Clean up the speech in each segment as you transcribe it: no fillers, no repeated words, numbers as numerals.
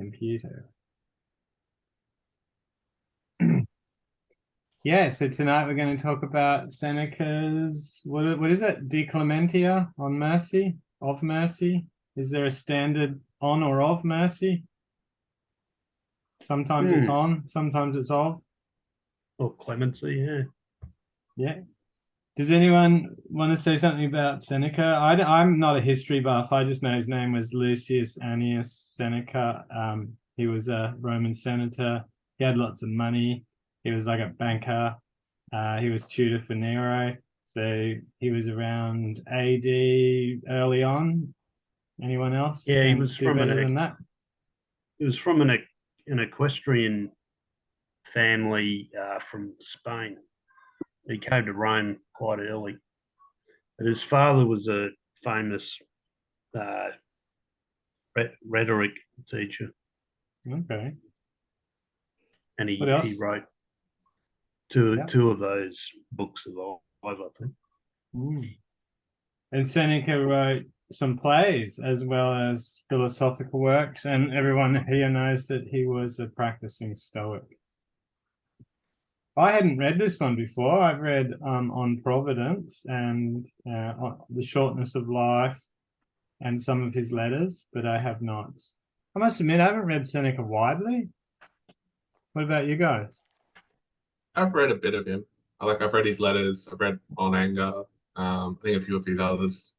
computer. Yeah, so tonight we're going to talk about Seneca's, what is it? De Clementia, on mercy, of mercy. Is there a standard on or of mercy? Sometimes it's on, sometimes it's of. Or clemency, yeah. Yeah. Does anyone want to say something about Seneca? I'm not a history buff. I just know his name was Lucius Annius Seneca. He was a Roman senator. He had lots of money. He was like a banker. He was tutor for Nero. So he was around AD early on. Anyone else Yeah, can do better than that? He was from an equestrian family from Spain. He came to Rome quite early. But his father was a famous uh, rhetoric teacher, Okay. and What he else? wrote two of those books alive, I think. And Seneca wrote some plays as well as philosophical works, and everyone here knows that he was a practicing Stoic. I hadn't read this one before. I've read on Providence and on the shortness of life and some of his letters, but I have not. I must admit, I haven't read Seneca widely. What about you guys? I've read a bit of him. I've read his letters. I've read On Anger. I think a few of his others.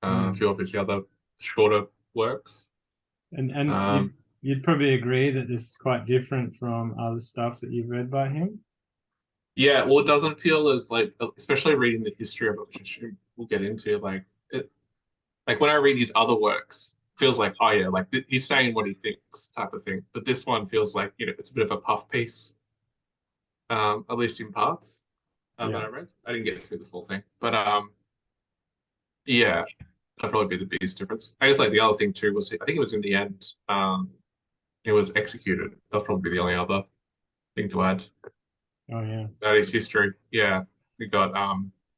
A few of his other shorter works. And you'd probably agree that this is quite different from other stuff that you've read by him. Yeah, well, it doesn't feel as especially reading the history of it, which we'll get into. Like when I read his other works, it feels like, oh yeah, like he's saying what he thinks, type of thing. But this one feels like it's a bit of a puff piece, at least in parts that I read. I didn't get through the full thing, but yeah, that'd probably be the biggest difference. I guess like the other thing too was I think it was in the end, it was executed. That's probably the only other thing to add. Oh yeah. That is history. Yeah. We got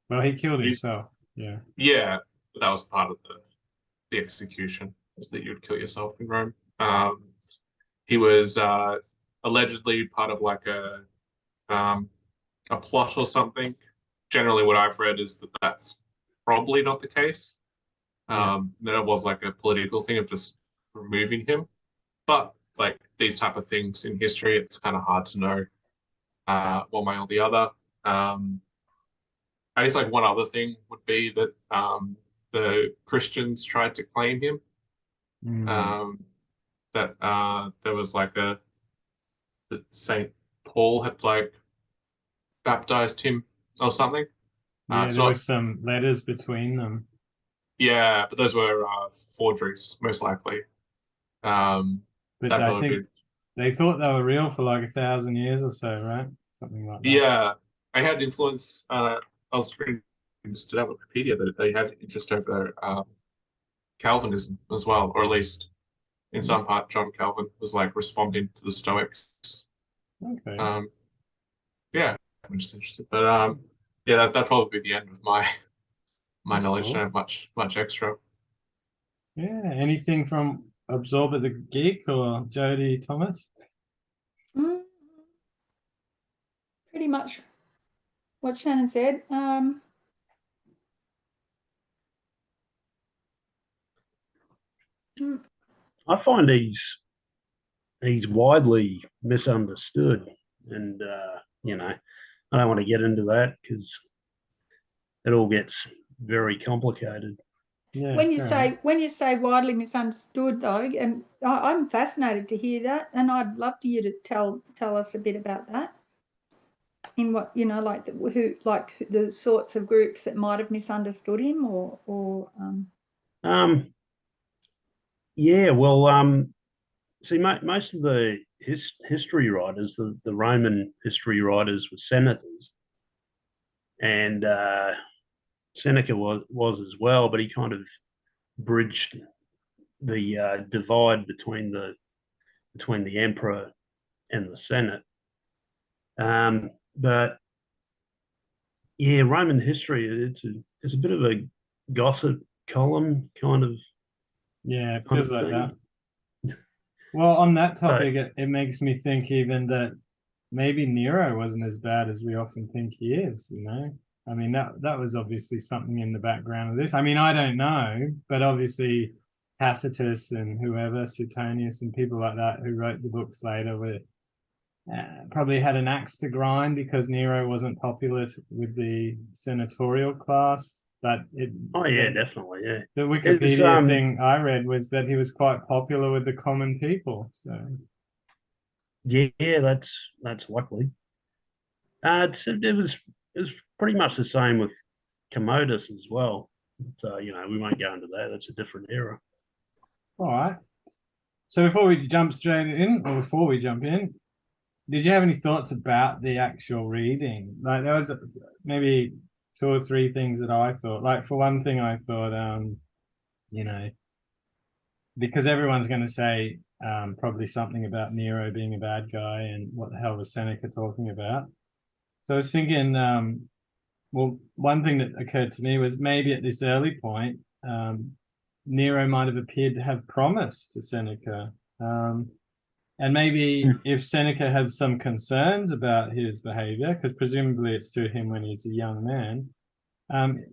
well, he killed himself. Yeah. Yeah, but that was part of the execution, is that you'd kill yourself in Rome. He was allegedly part of like a plot or something. Generally what I've read is that that's probably not the case. That it was like a political thing of just removing him. But like these type of things in history, it's kind of hard to know one way or the other. I guess like one other thing would be that the Christians tried to claim him. That there was like that Saint Paul had like baptized him or something. Yeah, there were some letters between them. Yeah, but those were forgeries, most likely. But I think they thought they were real for like 1,000 years or so, right? Something like that. Yeah, I had influence. I was reading just at Wikipedia that they had interest over Calvinism as well, or at least in some part, John Calvin was like responding to the Stoics. Okay. Yeah, I'm just interested. But yeah, that'd probably be the end of my knowledge. Cool. I don't have much extra. Yeah. Anything from Absorber the Geek or Jody Thomas? Pretty much what Shannon said. I find he's widely misunderstood, and I don't want to get into that because it all gets very complicated. Yeah, when you say widely misunderstood, though, and I'm fascinated to hear that, and I'd love you to tell us a bit about that. In what like the sorts of groups that might have misunderstood him, or yeah, well, see, most of the history writers, the Roman history writers, were senators, and Seneca was as well, but he kind of bridged the divide between the emperor and the senate. But yeah, Roman history, it's a bit of a gossip column kind of. Yeah, it feels like that. Well, on that topic, it makes me think even that maybe Nero wasn't as bad as we often think he is, you know? I mean, that was obviously something in the background of this. I mean, I don't know, but obviously Tacitus and whoever, Suetonius and people like that who wrote the books later were probably had an axe to grind because Nero wasn't popular with the senatorial class. But definitely, yeah. The Wikipedia thing I read was that he was quite popular with the common people. So yeah, that's likely. It was pretty much the same with Commodus as well. So we won't go into that. That's a different era. All right. So before we jump in, did you have any thoughts about the actual reading? Like there was maybe 2 or 3 things that I thought. Like for one thing, I thought, because everyone's going to say probably something about Nero being a bad guy and what the hell was Seneca talking about. So I was thinking, well, one thing that occurred to me was maybe at this early point, Nero might have appeared to have promised to Seneca. And maybe if Seneca had some concerns about his behavior, because presumably it's to him when he's a young man,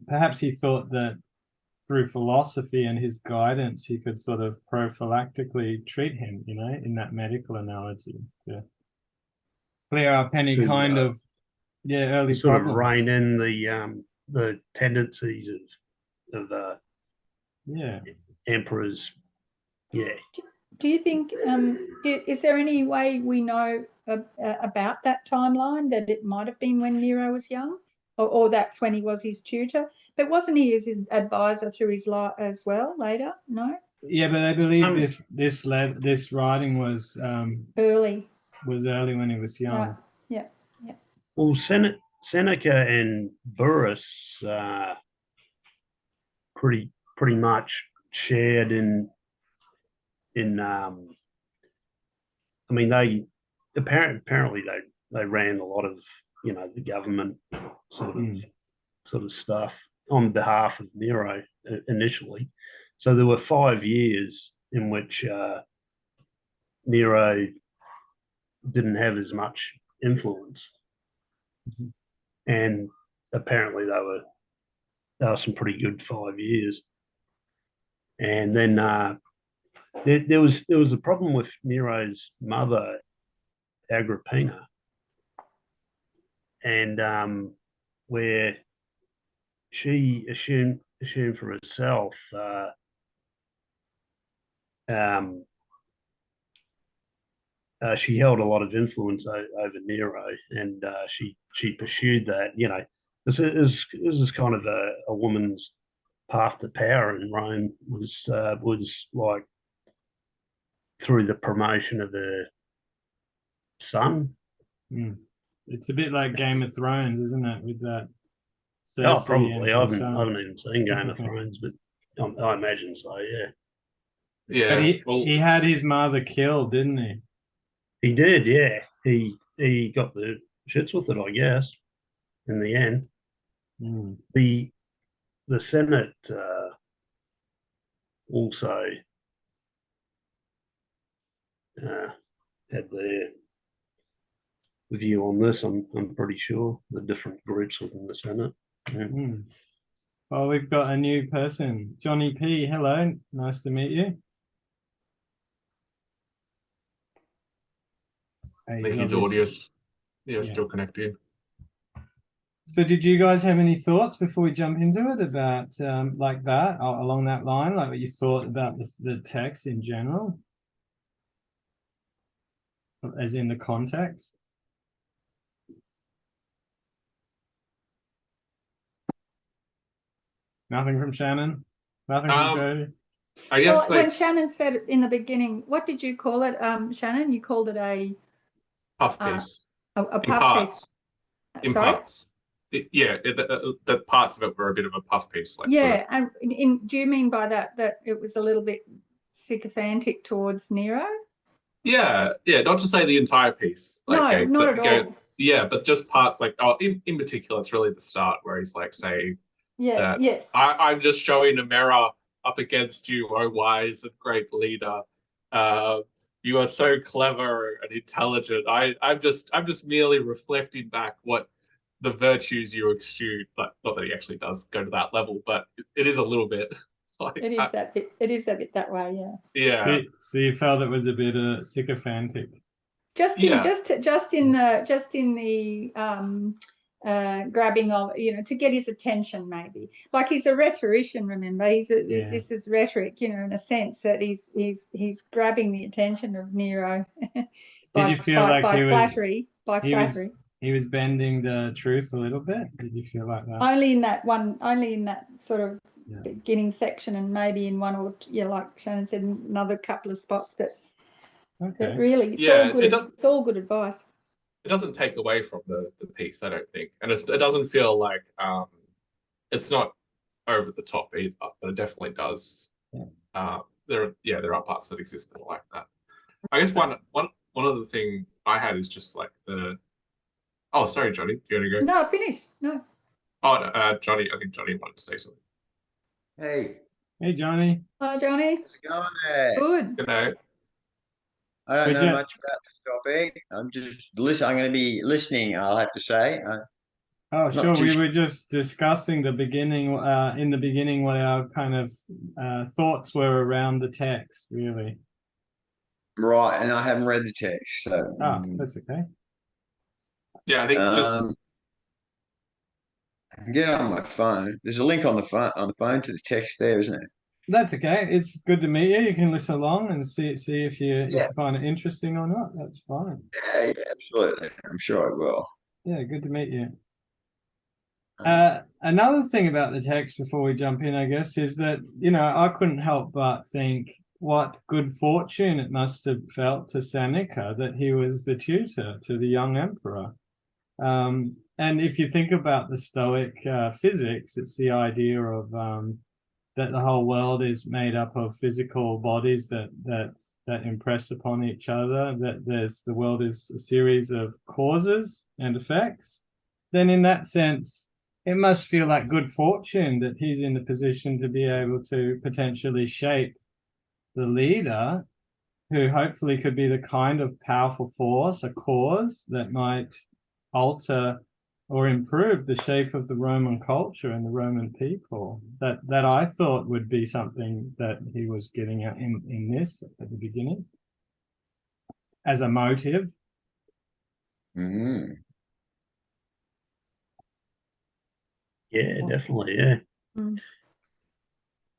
perhaps he thought that through philosophy and his guidance, he could sort of prophylactically treat him, in that medical analogy to clear up any kind of early sort problems. of rein in the tendencies of emperors. Yeah. Do you think, is there any way we know about that timeline, that it might have been when Nero was young, or that's when he was his tutor? But wasn't he his advisor through his life as well later? No. Yeah, but I believe this writing was early. Was early when he was young. Yeah. Well, Seneca and Burrus pretty much shared in I mean, they apparently they ran a lot of the government sort of stuff on behalf of Nero initially. So there were 5 years in which Nero didn't have as much influence, and apparently they were some pretty good 5 years. And then there was a problem with Nero's mother, Agrippina, and where she assumed for herself she held a lot of influence over Nero, and she pursued that. This is kind of a woman's path to power in Rome, was like through the promotion of her son. It's a bit like Game of Thrones, isn't it? With that Cersei. Probably. I haven't even seen Game of Thrones, but I imagine so. Yeah. Yeah. But he had his mother killed, didn't he? He did. Yeah. He got the shits with it, I guess. In the end, the Senate also had their view on this. I'm pretty sure the different groups within the Senate. Yeah. Well, we've got a new person, Johnny P. Hello, nice to meet you. His audio's still connected. So did you guys have any thoughts before we jump into it about like that, or along that line, like what you thought about the text in general, as in the context? Nothing from Shannon? Nothing from Jody? I guess when Shannon said it in the beginning, what did you call it, Shannon? You called it a puff piece. A puff piece. In parts. The parts of it were a bit of a puff piece. Like and do you mean by that it was a little bit sycophantic towards Nero? Yeah, not to say the entire piece. Like, no, not at all. Yeah, but just parts like, in particular, it's really the start where he's like saying, yes. I'm just showing a mirror up against you, oh wise and great leader. You are so clever and intelligent. I'm just merely reflecting back what the virtues you exude. Like, not that he actually does go to that level, but it is a little bit like It is that bit. It is that bit that way. Yeah. yeah. So you felt it was a bit sycophantic. Just in the grabbing of, to get his attention, maybe. Like, he's a rhetorician, remember? This is rhetoric, in a sense that he's grabbing the attention of Nero. Did you feel like by he flattery? He was bending the truth a little bit? Did you feel like that? Only in that sort of beginning section, and maybe in one or like Shannon said, another couple of spots, but really, it's all good advice. It doesn't take away from the piece, I don't think, and it doesn't feel like it's not over the top either, but it definitely does. There are parts that exist that are like that. I guess one other thing I had is just like oh, sorry, Johnny, do you want to go? No, finish. No. Oh, Johnny, I think Johnny wanted to say something. Hey, Johnny. Hi, Johnny. How's it going there? Good. Good night. I don't know much about this topic. I'm just listening. I'm going to be listening, I'll have to say. Oh, sure. We were just discussing in the beginning what our kind of thoughts were around the text, really. Right, and I haven't read the text, so that's okay. Yeah, I think I can get it on my phone. There's a link on the phone to the text there, isn't it? That's okay. It's good to meet you. You can listen along and see if you find it interesting or not. That's fine. Yeah, absolutely. I'm sure I will. Yeah, good to meet you. Another thing about the text before we jump in, I guess, is that, I couldn't help but think what good fortune it must have felt to Seneca that he was the tutor to the young emperor. And if you think about the Stoic physics, it's the idea of that the whole world is made up of physical bodies that impress upon each other, that the world is a series of causes and effects. Then in that sense, it must feel like good fortune that he's in the position to be able to potentially shape the leader who hopefully could be the kind of powerful force, a cause that might alter or improve the shape of the Roman culture and the Roman people. That I thought would be something that he was getting at in this at the beginning as a motive. Mm-hmm. Yeah, definitely. Yeah. Mm.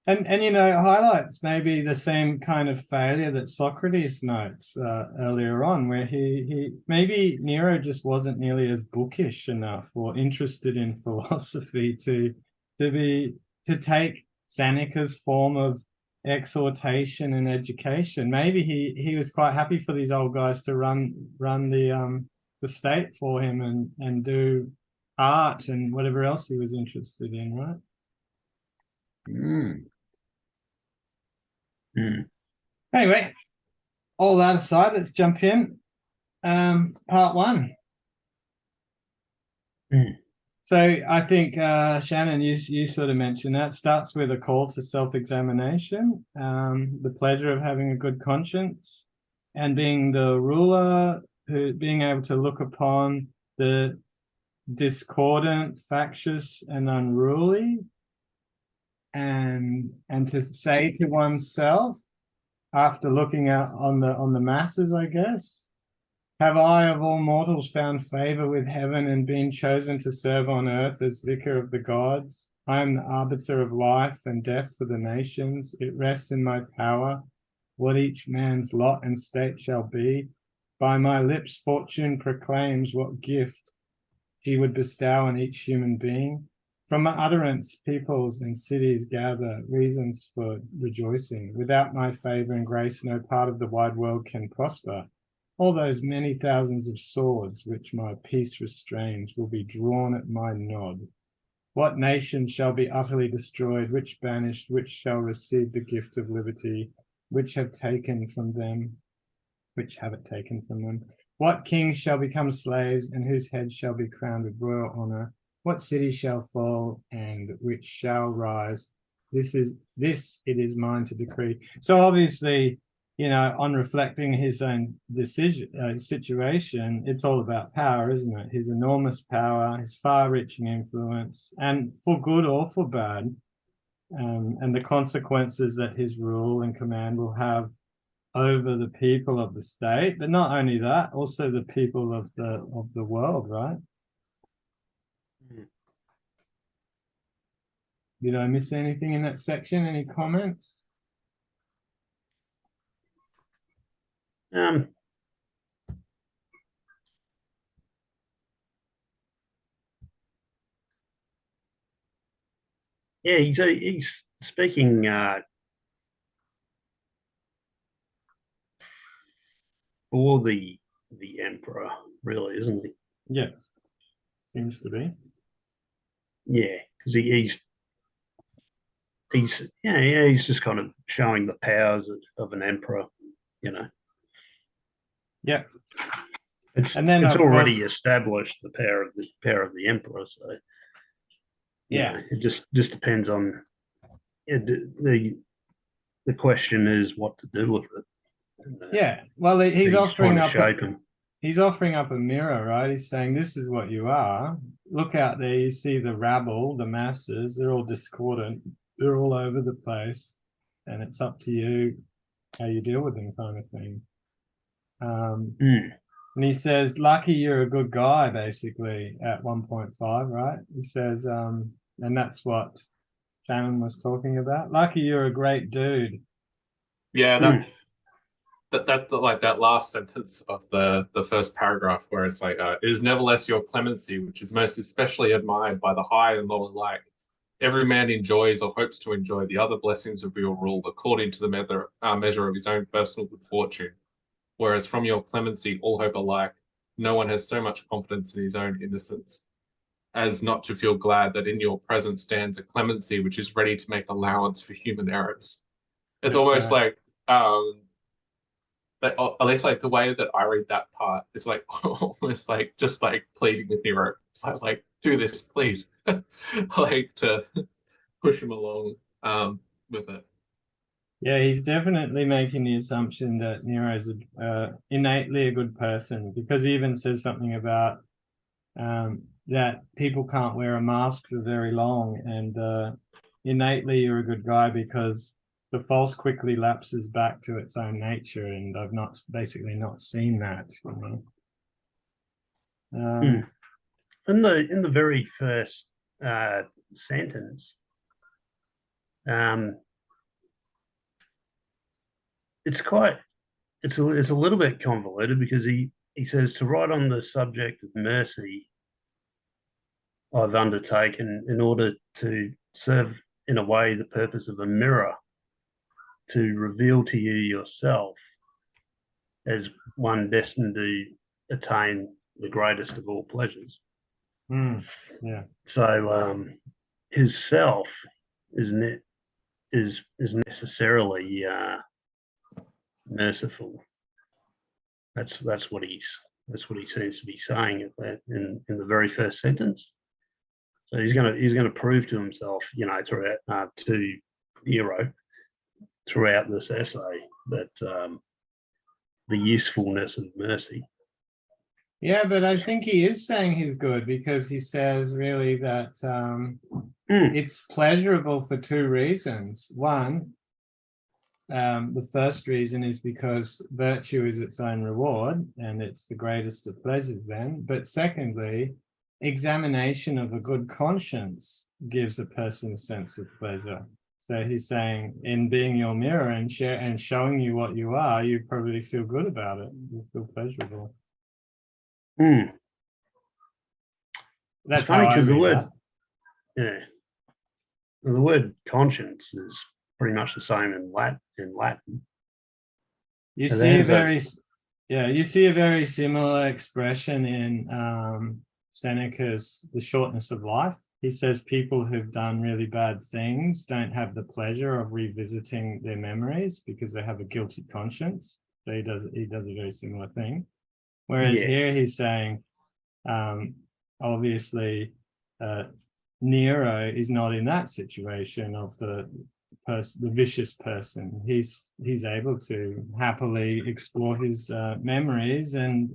And highlights maybe the same kind of failure that Socrates notes earlier on, where he maybe Nero just wasn't nearly as bookish enough or interested in philosophy to take Seneca's form of exhortation and education. Maybe he was quite happy for these old guys to run the state for him and do art and whatever else he was interested in, right? Anyway, all that aside, let's jump in. Part one. So I think Shannon, you sort of mentioned that starts with a call to self-examination, the pleasure of having a good conscience, and being the ruler being able to look upon the discordant, factious, and unruly, and to say to oneself, after looking out on the masses, I guess, have I of all mortals found favor with heaven and been chosen to serve on earth as vicar of the gods? I am the arbiter of life and death for the nations. It rests in my power what each man's lot and state shall be. By my lips fortune proclaims what gift she would bestow on each human being. From my utterance, peoples and cities gather reasons for rejoicing. Without my favor and grace, no part of the wide world can prosper. All those many thousands of swords which my peace restrains will be drawn at my nod. What nation shall be utterly destroyed, which banished, which shall receive the gift of liberty, which have it taken from them? What kings shall become slaves, and whose heads shall be crowned with royal honor? What city shall fall, and which shall rise? This it is mine to decree. So obviously, you know, on reflecting his own situation, it's all about power, isn't it? His enormous power, his far-reaching influence, and for good or for bad, and the consequences that his rule and command will have over the people of the state. But not only that, also the people of the world, right? Did I miss anything in that section? Any comments? Yeah, he's speaking for the emperor, really, isn't he? Yeah, seems to be. Yeah, because he's just kind of showing the powers of an emperor, you know. Yeah. And then it's already course, established the power of the emperor. So yeah, it just depends on the question is what to do with it. Yeah. Well, he's offering up shape him. He's offering up a mirror, right? He's saying, this is what you are. Look out there, you see the rabble, the masses, they're all discordant, they're all over the place, and it's up to you how you deal with them, kind of thing. And he says, lucky you're a good guy, basically, at 1.5, right? He says, and that's what Shannon was talking about. Lucky you're a great dude. Yeah, that's like that last sentence of the first paragraph, where it's like, it is nevertheless your clemency, which is most especially admired by the high and low alike. Every man enjoys or hopes to enjoy the other blessings of your rule according to the measure of his own personal good fortune. Whereas from your clemency, all hope alike, no one has so much confidence in his own innocence as not to feel glad that in your presence stands a clemency which is ready to make allowance for human errors. It's almost like, but at least like the way that I read that part, it's like almost like just like pleading with Nero. It's like do this, please, like to push him along with it. Yeah, he's definitely making the assumption that Nero's innately a good person, because he even says something about that people can't wear a mask for very long, and innately you're a good guy because the false quickly lapses back to its own nature, and I've basically not seen that, you know. In the very first sentence, it's a little bit convoluted, because he says, to write on the subject of mercy I've undertaken in order to serve in a way the purpose of a mirror, to reveal to you yourself as one destined to attain the greatest of all pleasures. Yeah. So his self is necessarily merciful. That's what he seems to be saying in the very first sentence. So he's gonna prove to himself, you know, throughout to Nero throughout this essay that the usefulness of mercy. Yeah, but I think he is saying he's good, because he says really that it's pleasurable for two reasons. One, the first reason is because virtue is its own reward, and it's the greatest of pleasures then. But secondly, examination of a good conscience gives a person a sense of pleasure. So he's saying, in being your mirror and showing you what you are, you probably feel good about it. You feel pleasurable. That's funny, how I because read that. The word conscience is pretty much the same in Latin. You see a very similar expression in Seneca's The Shortness of Life. He says people who've done really bad things don't have the pleasure of revisiting their memories because they have a guilty conscience. So he does a very similar thing. Whereas here he's saying, obviously, Nero is not in that situation of the person, the vicious person. He's able to happily explore his memories and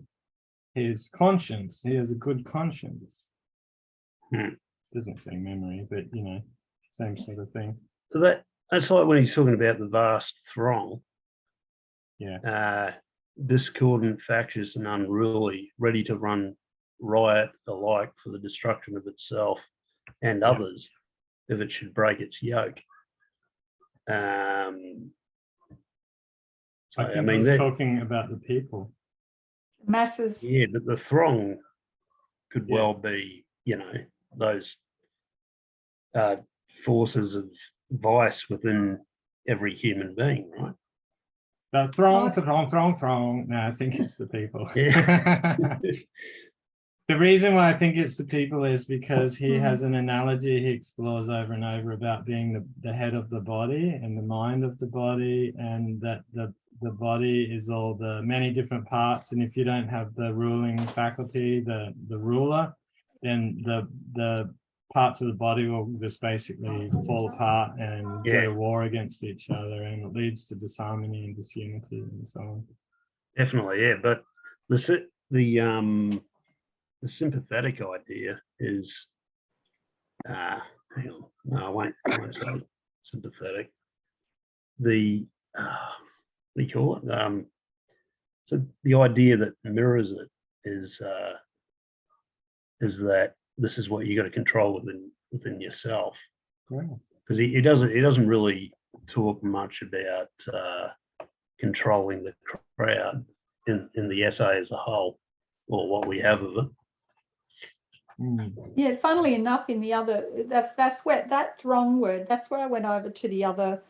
his conscience. He has a good conscience. Doesn't say memory, but you know, same sort of thing. So that's like when he's talking about the vast throng. Yeah. Discordant, factious, and unruly, ready to run riot alike for the destruction of itself and others, if it should break its yoke. I think I was talking about the people. Masses. Yeah, but the throng could well be, you know, those forces of vice within every human being, right? The throng. No, I think it's the people. Yeah. The reason why I think it's the people is because he has an analogy he explores over and over about being the head of the body and the mind of the body, and that the body is all the many different parts, and if you don't have the ruling faculty, the ruler, then the parts of the body will just basically fall apart and go to war against each other, and it leads to disharmony and disunity and so on. Definitely, yeah. But the sympathetic idea is, hang on, no, I won't say sympathetic. The what do you call it? So the idea that mirrors it is that this is what you got to control within yourself. Because he doesn't really talk much about controlling the crowd in the essay as a whole, or what we have of it. Yeah, funnily enough, in the other, that's where that throng word, that's where I went over to the other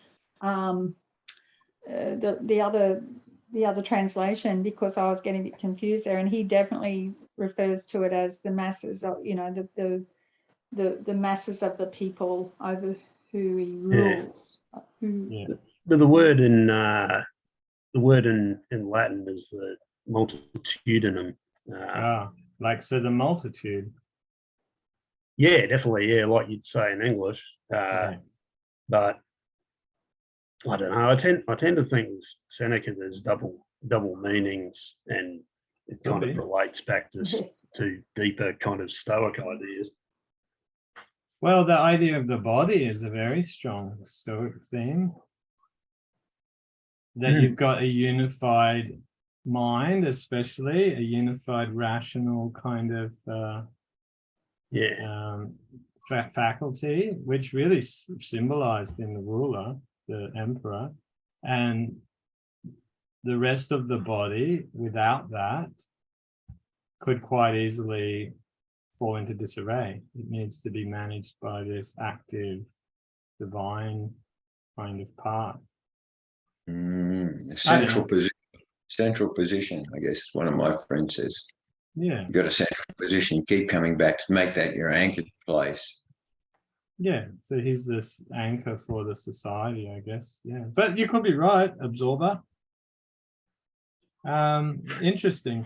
the other translation, because I was getting a bit confused there, and he definitely refers to it as the masses of, you know, the masses of the people over who he rules. But the word in Latin is the multitudinum. Like, so the multitude. Yeah, definitely. Yeah, like you'd say in English. But I don't know. I tend to think Seneca there's double meanings, and it kind of relates back to deeper kind of Stoic ideas. Well, the idea of the body is a very strong Stoic theme. That you've got a unified mind, especially a unified rational kind of faculty, which really symbolized in the ruler, the emperor, and the rest of the body without that could quite easily fall into disarray. It needs to be managed by this active divine kind of part. Central position, I guess one of my friends says. Yeah, you got a central position, keep coming back to make that your anchored place. Yeah, so he's this anchor for the society, I guess. Yeah, but you could be right, absorber. Interesting.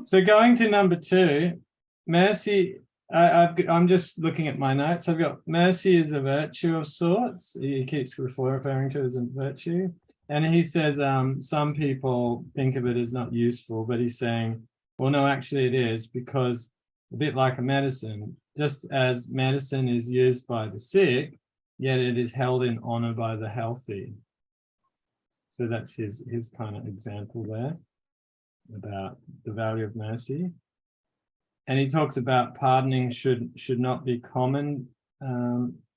So going to number 2, mercy. I'm just looking at my notes. I've got mercy is a virtue of sorts. He keeps referring to it as a virtue. And he says some people think of it as not useful, but he's saying, well, no, actually it is, because a bit like a medicine, just as medicine is used by the sick, yet it is held in honor by the healthy. So that's his kind of example there about the value of mercy. And he talks about pardoning should not be common,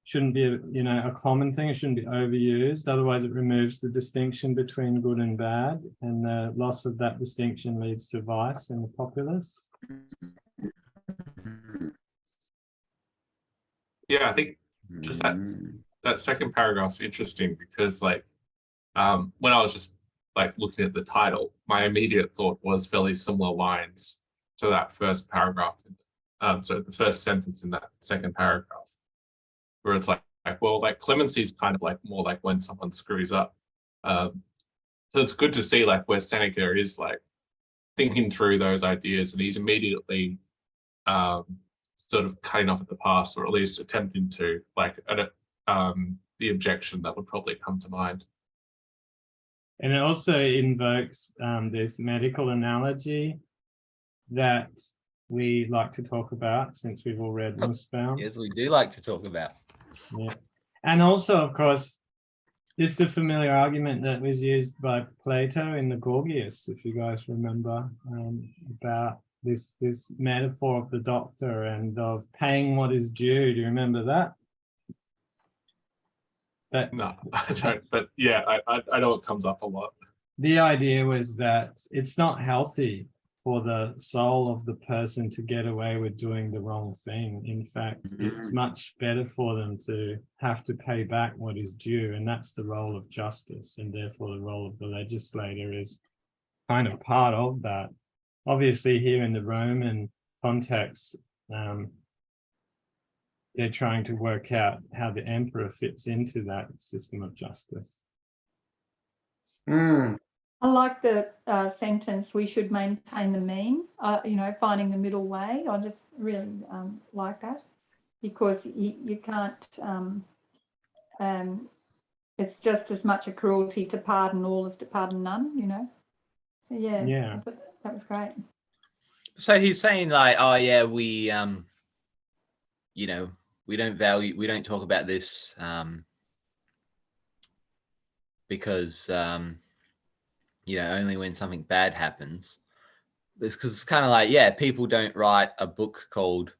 shouldn't be a common thing. It shouldn't be overused. Otherwise, it removes the distinction between good and bad, and the loss of that distinction leads to vice in the populace. Yeah, I think just that second paragraph's interesting, because when I was just looking at the title, my immediate thought was fairly similar lines to that first paragraph. So the first sentence in that second paragraph, where it's clemency is kind of more like when someone screws up. So it's good to see where Seneca is thinking through those ideas, and he's immediately sort of cutting off at the pass, or at least attempting to the objection that would probably come to mind. And it also invokes this medical analogy that we like to talk about, since we've all read Nussbaum. Yes, we do like to talk about. Yeah. And also, of course, this is a familiar argument that was used by Plato in the Gorgias, if you guys remember, about this metaphor of the doctor and of paying what is due. Do you remember that? No, I don't. But yeah, I know it comes up a lot. The idea was that it's not healthy for the soul of the person to get away with doing the wrong thing. In fact, it's much better for them to have to pay back what is due, and that's the role of justice, and therefore the role of the legislator is kind of part of that. Obviously, here in the Roman context, they're trying to work out how the emperor fits into that system of justice. I like the sentence, we should maintain the mean, finding the middle way. I just really like that, because you can't, it's just as much a cruelty to pardon all as to pardon none, So yeah. I thought that was great. So he's saying like, oh yeah, we we don't talk about this because only when something bad happens. It's because it's kind of like, yeah, people don't write a book called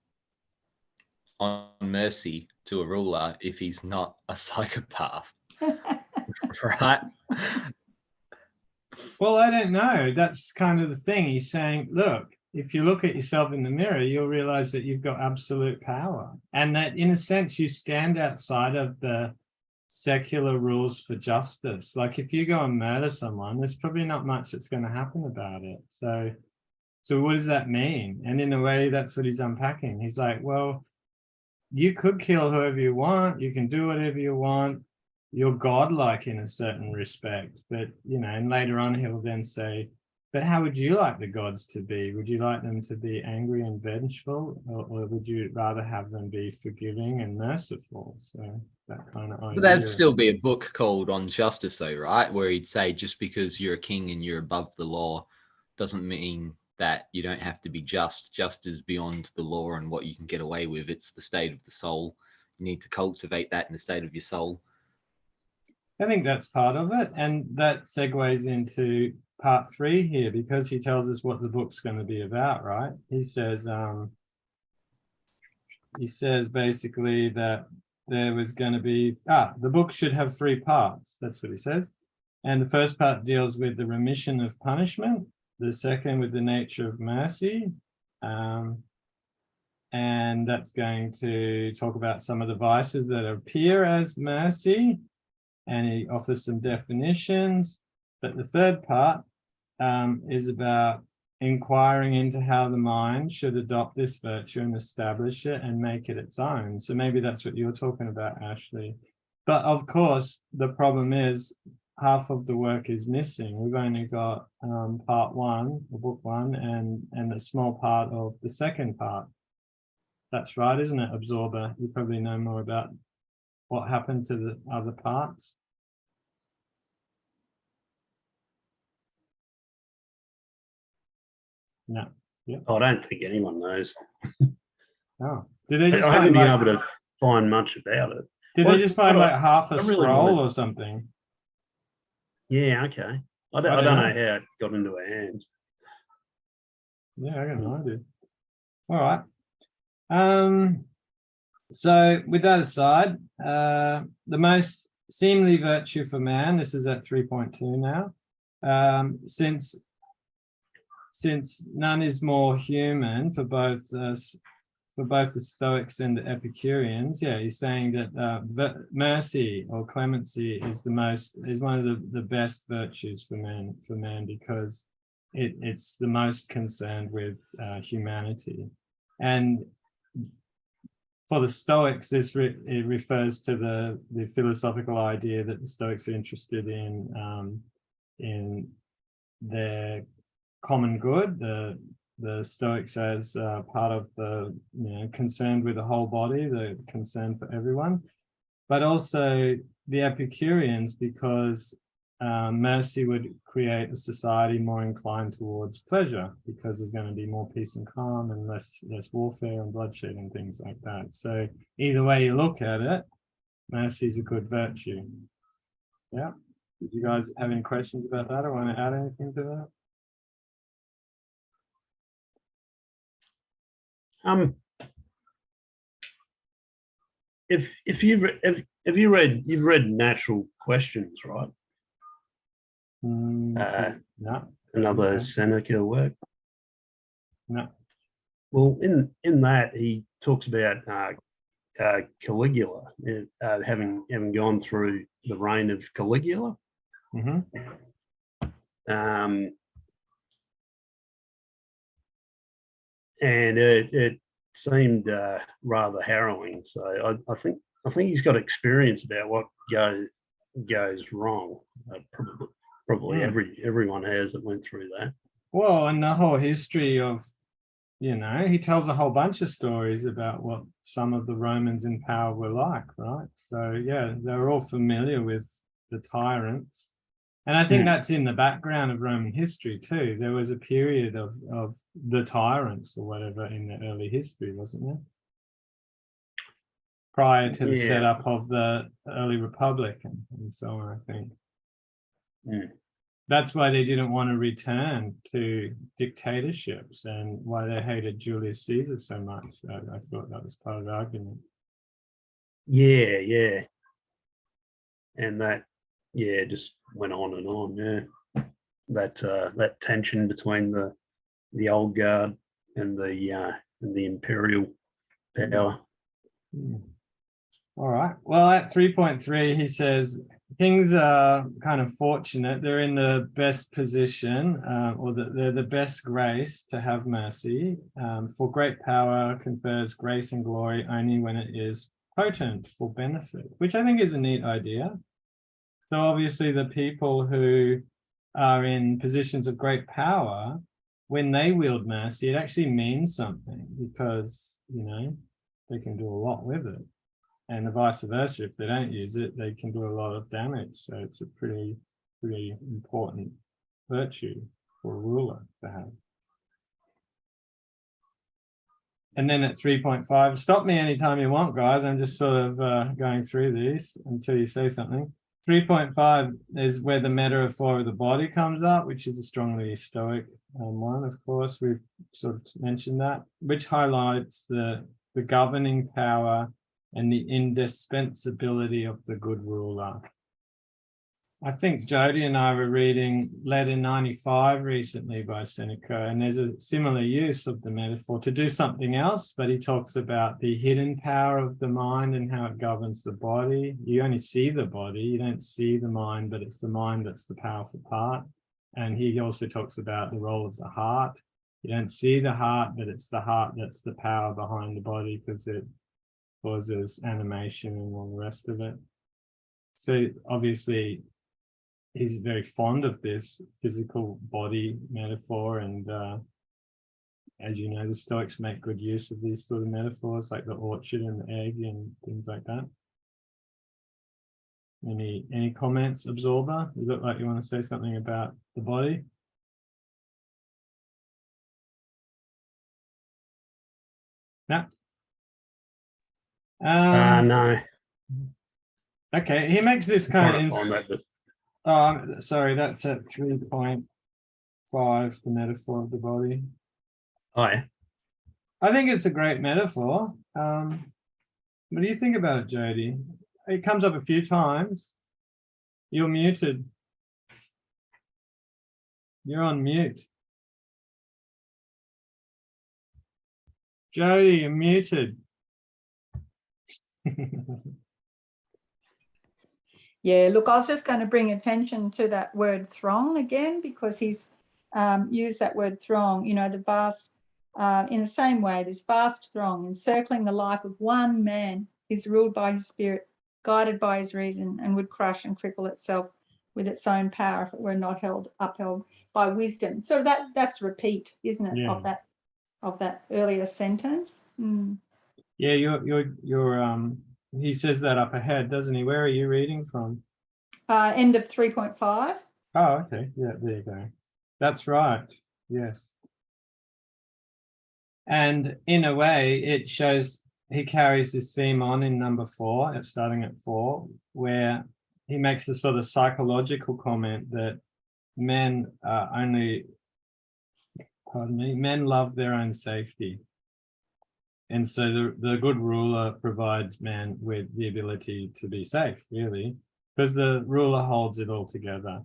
On Mercy to a Ruler if he's not a psychopath. Right? Well, I don't know. That's kind of the thing. He's saying, look, if you look at yourself in the mirror, you'll realize that you've got absolute power, and that in a sense you stand outside of the secular rules for justice. Like if you go and murder someone, there's probably not much that's going to happen about it. So what does that mean? And in a way, that's what he's unpacking. He's like, well, you could kill whoever you want, you can do whatever you want, you're godlike in a certain respect, but and later on he'll then say, but how would you like the gods to be? Would you like them to be angry and vengeful, or would you rather have them be forgiving and merciful? So that kind of idea. But that'd still be a book called On Justice though, right? Where he'd say just because you're a king and you're above the law doesn't mean that you don't have to be just. Just is beyond the law and what you can get away with. It's the state of the soul. You need to cultivate that in the state of your soul. I think that's part of it, and that segues into part 3 here, because he tells us what the book's going to be about, right? He says basically that there was going to be the book should have 3 parts. That's what he says. And the first part deals with the remission of punishment, the second with the nature of mercy, and that's going to talk about some of the vices that appear as mercy, and he offers some definitions. But the third part is about inquiring into how the mind should adopt this virtue and establish it and make it its own. So maybe that's what you're talking about, Ashley. But of course, the problem is half of the work is missing. We've only got part 1, or book 1, and a small part of the second part. That's right, isn't it, Absorber? You probably know more about what happened to the other parts. No. Yep. I don't think anyone knows. Oh, did they just I haven't find been able to find much about it. Did they just find like half a I really scroll wanted- or something? Yeah, okay. I don't know how it got into our hands. Yeah, I got no idea. All right. So with that aside, the most seemly virtue for man, this is at 3.2 now, since none is more human for both the Stoics and the Epicureans. Yeah, he's saying that mercy or clemency is one of the best virtues for man because it's the most concerned with humanity. And for the Stoics, it refers to the philosophical idea that the Stoics are interested in their common good. The Stoics as part of the concerned with the whole body, the concern for everyone. but also the Epicureans, because mercy would create a society more inclined towards pleasure, because there's going to be more peace and calm and less warfare and bloodshed and things like that. So either way you look at it, mercy is a good virtue. Yeah. Did you guys have any questions about that or want to add anything to that? If you've read Natural Questions, right? No. Another Okay. Seneca work. No. Well, in that he talks about Caligula, having gone through the reign of Caligula. Mm-hmm. And it seemed rather harrowing. So I think he's got experience about what goes wrong. Probably everyone has that went through that. Well, and the whole history of, he tells a whole bunch of stories about what some of the Romans in power were like, right? So yeah, they're all familiar with the tyrants. And I think that's in the background of Roman history too. There was a period of the tyrants or whatever in the early history, wasn't there? Prior to the setup of the early republic and so on, I think. That's why they didn't want to return to dictatorships and why they hated Julius Caesar so much. I thought that was part of the argument. Yeah. And that, just went on and on. That tension between the old guard and the imperial power. All right. Well, at 3.3, he says kings are kind of fortunate. They're in the best position, or they're the best grace to have mercy. For great power confers grace and glory only when it is potent for benefit, which I think is a neat idea. So obviously the people who are in positions of great power, when they wield mercy, it actually means something because, they can do a lot with it. And the vice versa, if they don't use it, they can do a lot of damage. So it's a pretty important virtue for a ruler to have. And then at 3.5, stop me anytime you want, guys. I'm just sort of going through these until you say something. 3.5 is where the metaphor of the body comes up, which is a strongly Stoic one, of course. We've sort of mentioned that, which highlights the governing power and the indispensability of the good ruler. I think Jody and I were reading Letter 95 recently by Seneca, and there's a similar use of the metaphor to do something else, but he talks about the hidden power of the mind and how it governs the body. You only see the body, you don't see the mind, but it's the mind that's the powerful part. And he also talks about the role of the heart. You don't see the heart, but it's the heart that's the power behind the body because it causes animation and all the rest of it. So obviously, he's very fond of this physical body metaphor, and as you know, the Stoics make good use of these sort of metaphors, like the orchard and the egg and things like that. Any comments, Absorber? You look like you want to say something about the body. No. No. Okay, he makes this kind of. Sorry, that's at 3.5, the metaphor of the body. Oh, yeah. I think it's a great metaphor. What do you think about it, Jody? It comes up a few times. You're muted. You're on mute. Jody, you're muted. Yeah, look, I was just going to bring attention to that word throng again, because he's used that word throng, the vast, in the same way, this vast throng encircling the life of one man is ruled by his spirit, guided by his reason, and would crush and cripple itself with its own power if it were not upheld by wisdom. So that's repeat, isn't it, of that earlier sentence? Yeah, your he says that up ahead, doesn't he? Where are you reading from? End of 3.5. Oh, okay. Yeah, there you go. That's right. Yes. And in a way, it shows he carries this theme on in number 4, it's starting at 4, where he makes a sort of psychological comment that men men love their own safety. And so the good ruler provides men with the ability to be safe, really, because the ruler holds it all together.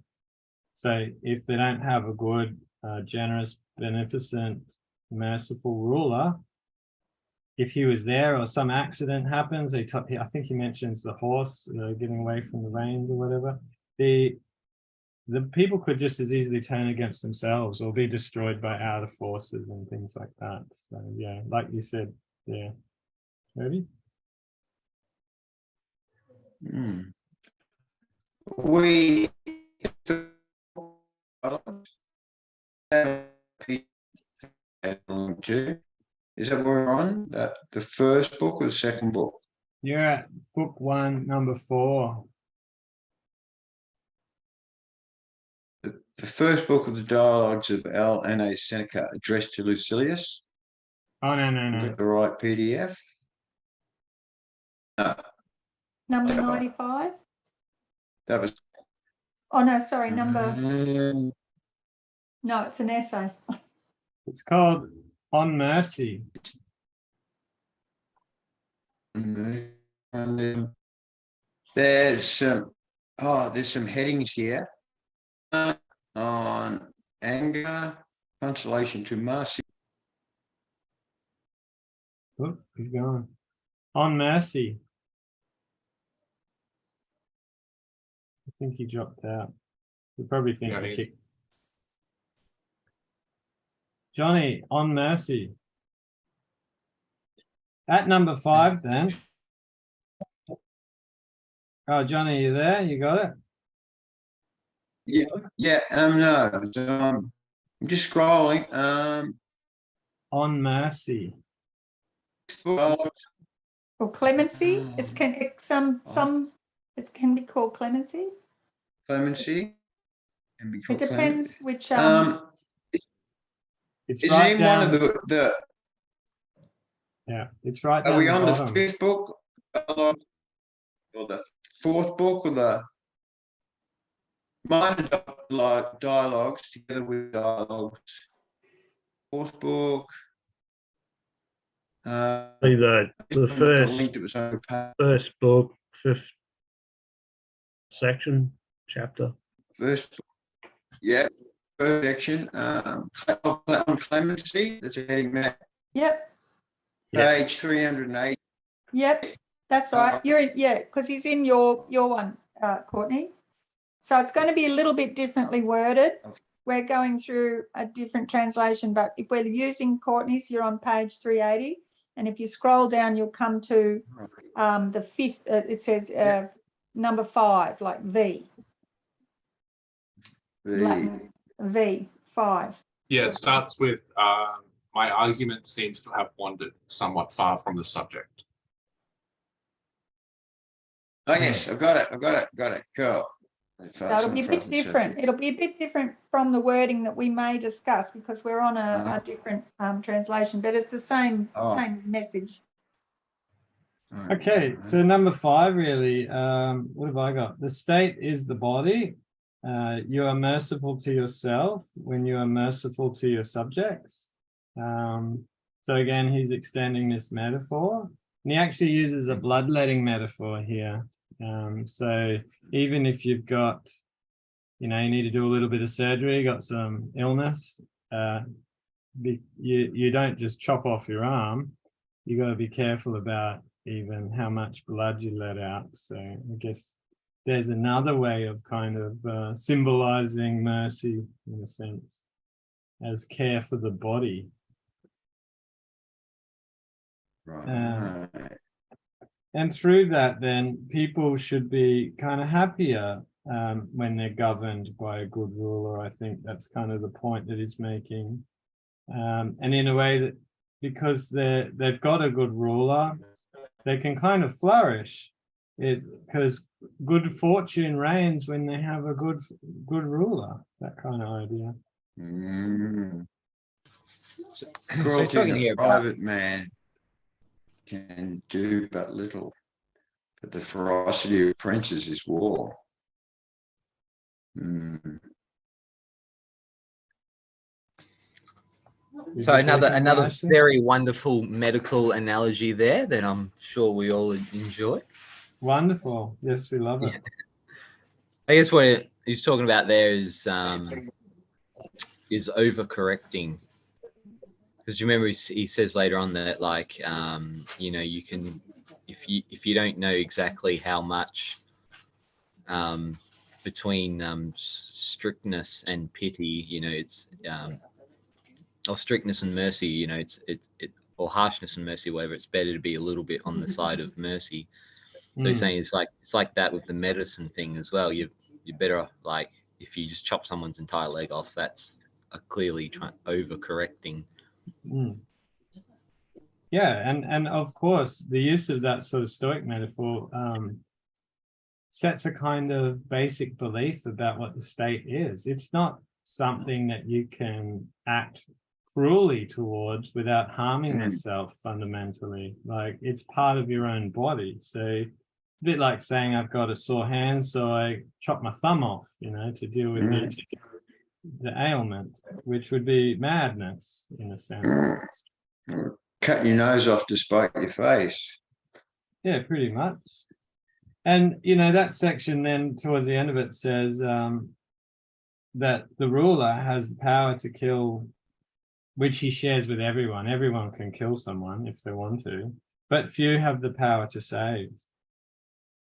So if they don't have a good, generous, beneficent, merciful ruler, if he was there or some accident happens, I think he mentions the horse getting away from the reins or whatever, the people could just as easily turn against themselves or be destroyed by outer forces and things like that. So yeah, like you said, yeah. Ready? We is that what we're on? That the first book or the second book? You're at book 1, number 4. The first book of the dialogues of L. N. Seneca addressed to Lucilius. Oh no. Is that the right PDF? No, Number 95. that was. Oh no, sorry, number. No, it's an essay. It's called On Mercy. And then there's some headings here on anger, consolation to mercy. Oh, keep going. On Mercy. I think he dropped out. You probably think Yeah, I he's- kicked. Johnny, On Mercy. At number 5 then. Oh, Johnny, you there? You got it? Yeah, no, so, I'm just scrolling. On Mercy. Well, Or clemency. Oh. It can be called clemency. clemency. Can be It called depends clemency. which It's Is right it in down. one of the Yeah, it's right are down we the on the bottom. 5th book or the 4th book or the minor dialogues together with dialogues? 4th book. The link that was on the page. first book, 5th section, chapter. First book. Yeah, first section. On clemency. That's a heading there. Yep. Page 308. Yep. That's right. You're in, yeah, because he's in your one, Courtney. So it's going to be a little bit differently worded. We're going through a different translation, but if we're using Courtney's, you're on page 380. And if you scroll down, you'll come to the 5th. It says number 5, like V. Latin V, 5. Yeah, it starts with my argument seems to have wandered somewhat far from the subject. Oh yes, I've got it. Cool. So it'll be a bit different. It'll be a bit different from the wording that we may discuss because we're on a different translation, but it's the same message. Okay, so number 5 really, what have I got? The state is the body. You are merciful to yourself when you are merciful to your subjects. So again, he's extending this metaphor. And he actually uses a bloodletting metaphor here. So even if you've got, you need to do a little bit of surgery, got some illness, you don't just chop off your arm. You got to be careful about even how much blood you let out. So I guess there's another way of kind of symbolizing mercy in a sense, as care for the body. Right. And through that, then people should be kind of happier when they're governed by a good ruler. I think that's kind of the point that he's making. And in a way that because they've got a good ruler, they can kind of flourish. Because good fortune reigns when they have a good ruler. That kind of idea. So he's Cruelty talking in here a about private man can do but little, but the ferocity of princes is war. Did so you say something, another Ashley? very wonderful medical analogy there that I'm sure we all enjoy. Wonderful. Yes, we love it. I guess what he's talking about there is overcorrecting, because you remember he says later on that, like, you know, you can, if you don't know exactly how much between strictness and pity, you know, it's or strictness and mercy, you know, or harshness and mercy, whatever, it's better to be a little bit on the side of mercy. So he's saying it's like that with the medicine thing as well. You're better off, like, if you just chop someone's entire leg off, that's clearly overcorrecting. Yeah, and of course the use of that sort of Stoic metaphor sets a kind of basic belief about what the state is. It's not something that you can act cruelly towards without harming yourself fundamentally. Like, it's part of your own body. So a bit like saying I've got a sore hand, so I chop my thumb off, you know, to deal with the ailment, which would be madness in a sense. Cut your nose off to spite your face. Yeah, pretty much. And, you know, that section then towards the end of it says that the ruler has the power to kill, which he shares with everyone. Everyone can kill someone if they want to, but few have the power to save.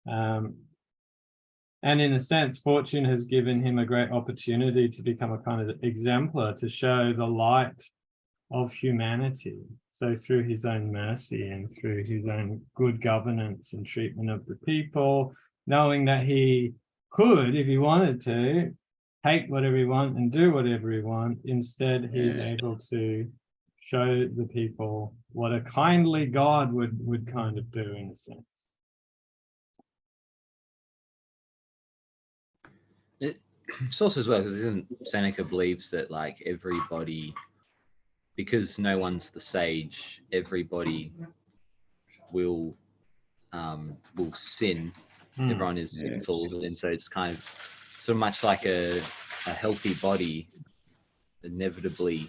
And in a sense, fortune has given him a great opportunity to become a kind of exemplar, to show the light of humanity. So through his own mercy and through his own good governance and treatment of the people, knowing that he could, if he wanted to, take whatever he wants and do whatever he wants, instead he's able to show the people what a kindly God would kind of do, in a sense. It's also as well because Seneca believes that, like, everybody, because no one's the sage, everybody will sin. Everyone is sinful, and so it's kind of sort of much like a healthy body inevitably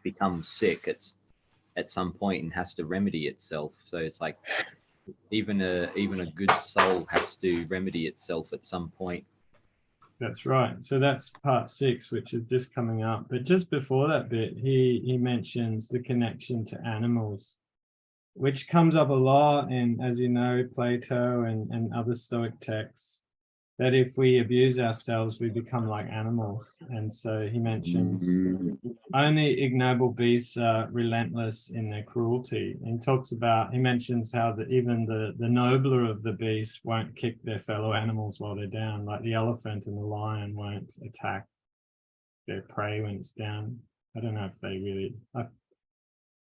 becomes sick at some point and has to remedy itself. So it's like even a good soul has to remedy itself at some point. That's right. So that's part 6, which is just coming up. But just before that bit, he mentions the connection to animals, which comes up a lot in, as you know, Plato and other Stoic texts, that if we abuse ourselves, we become like animals. And so he mentions only ignoble beasts are relentless in their cruelty. And he mentions how even the nobler of the beasts won't kick their fellow animals while they're down, like the elephant and the lion won't attack their prey when it's down. I don't know if they really,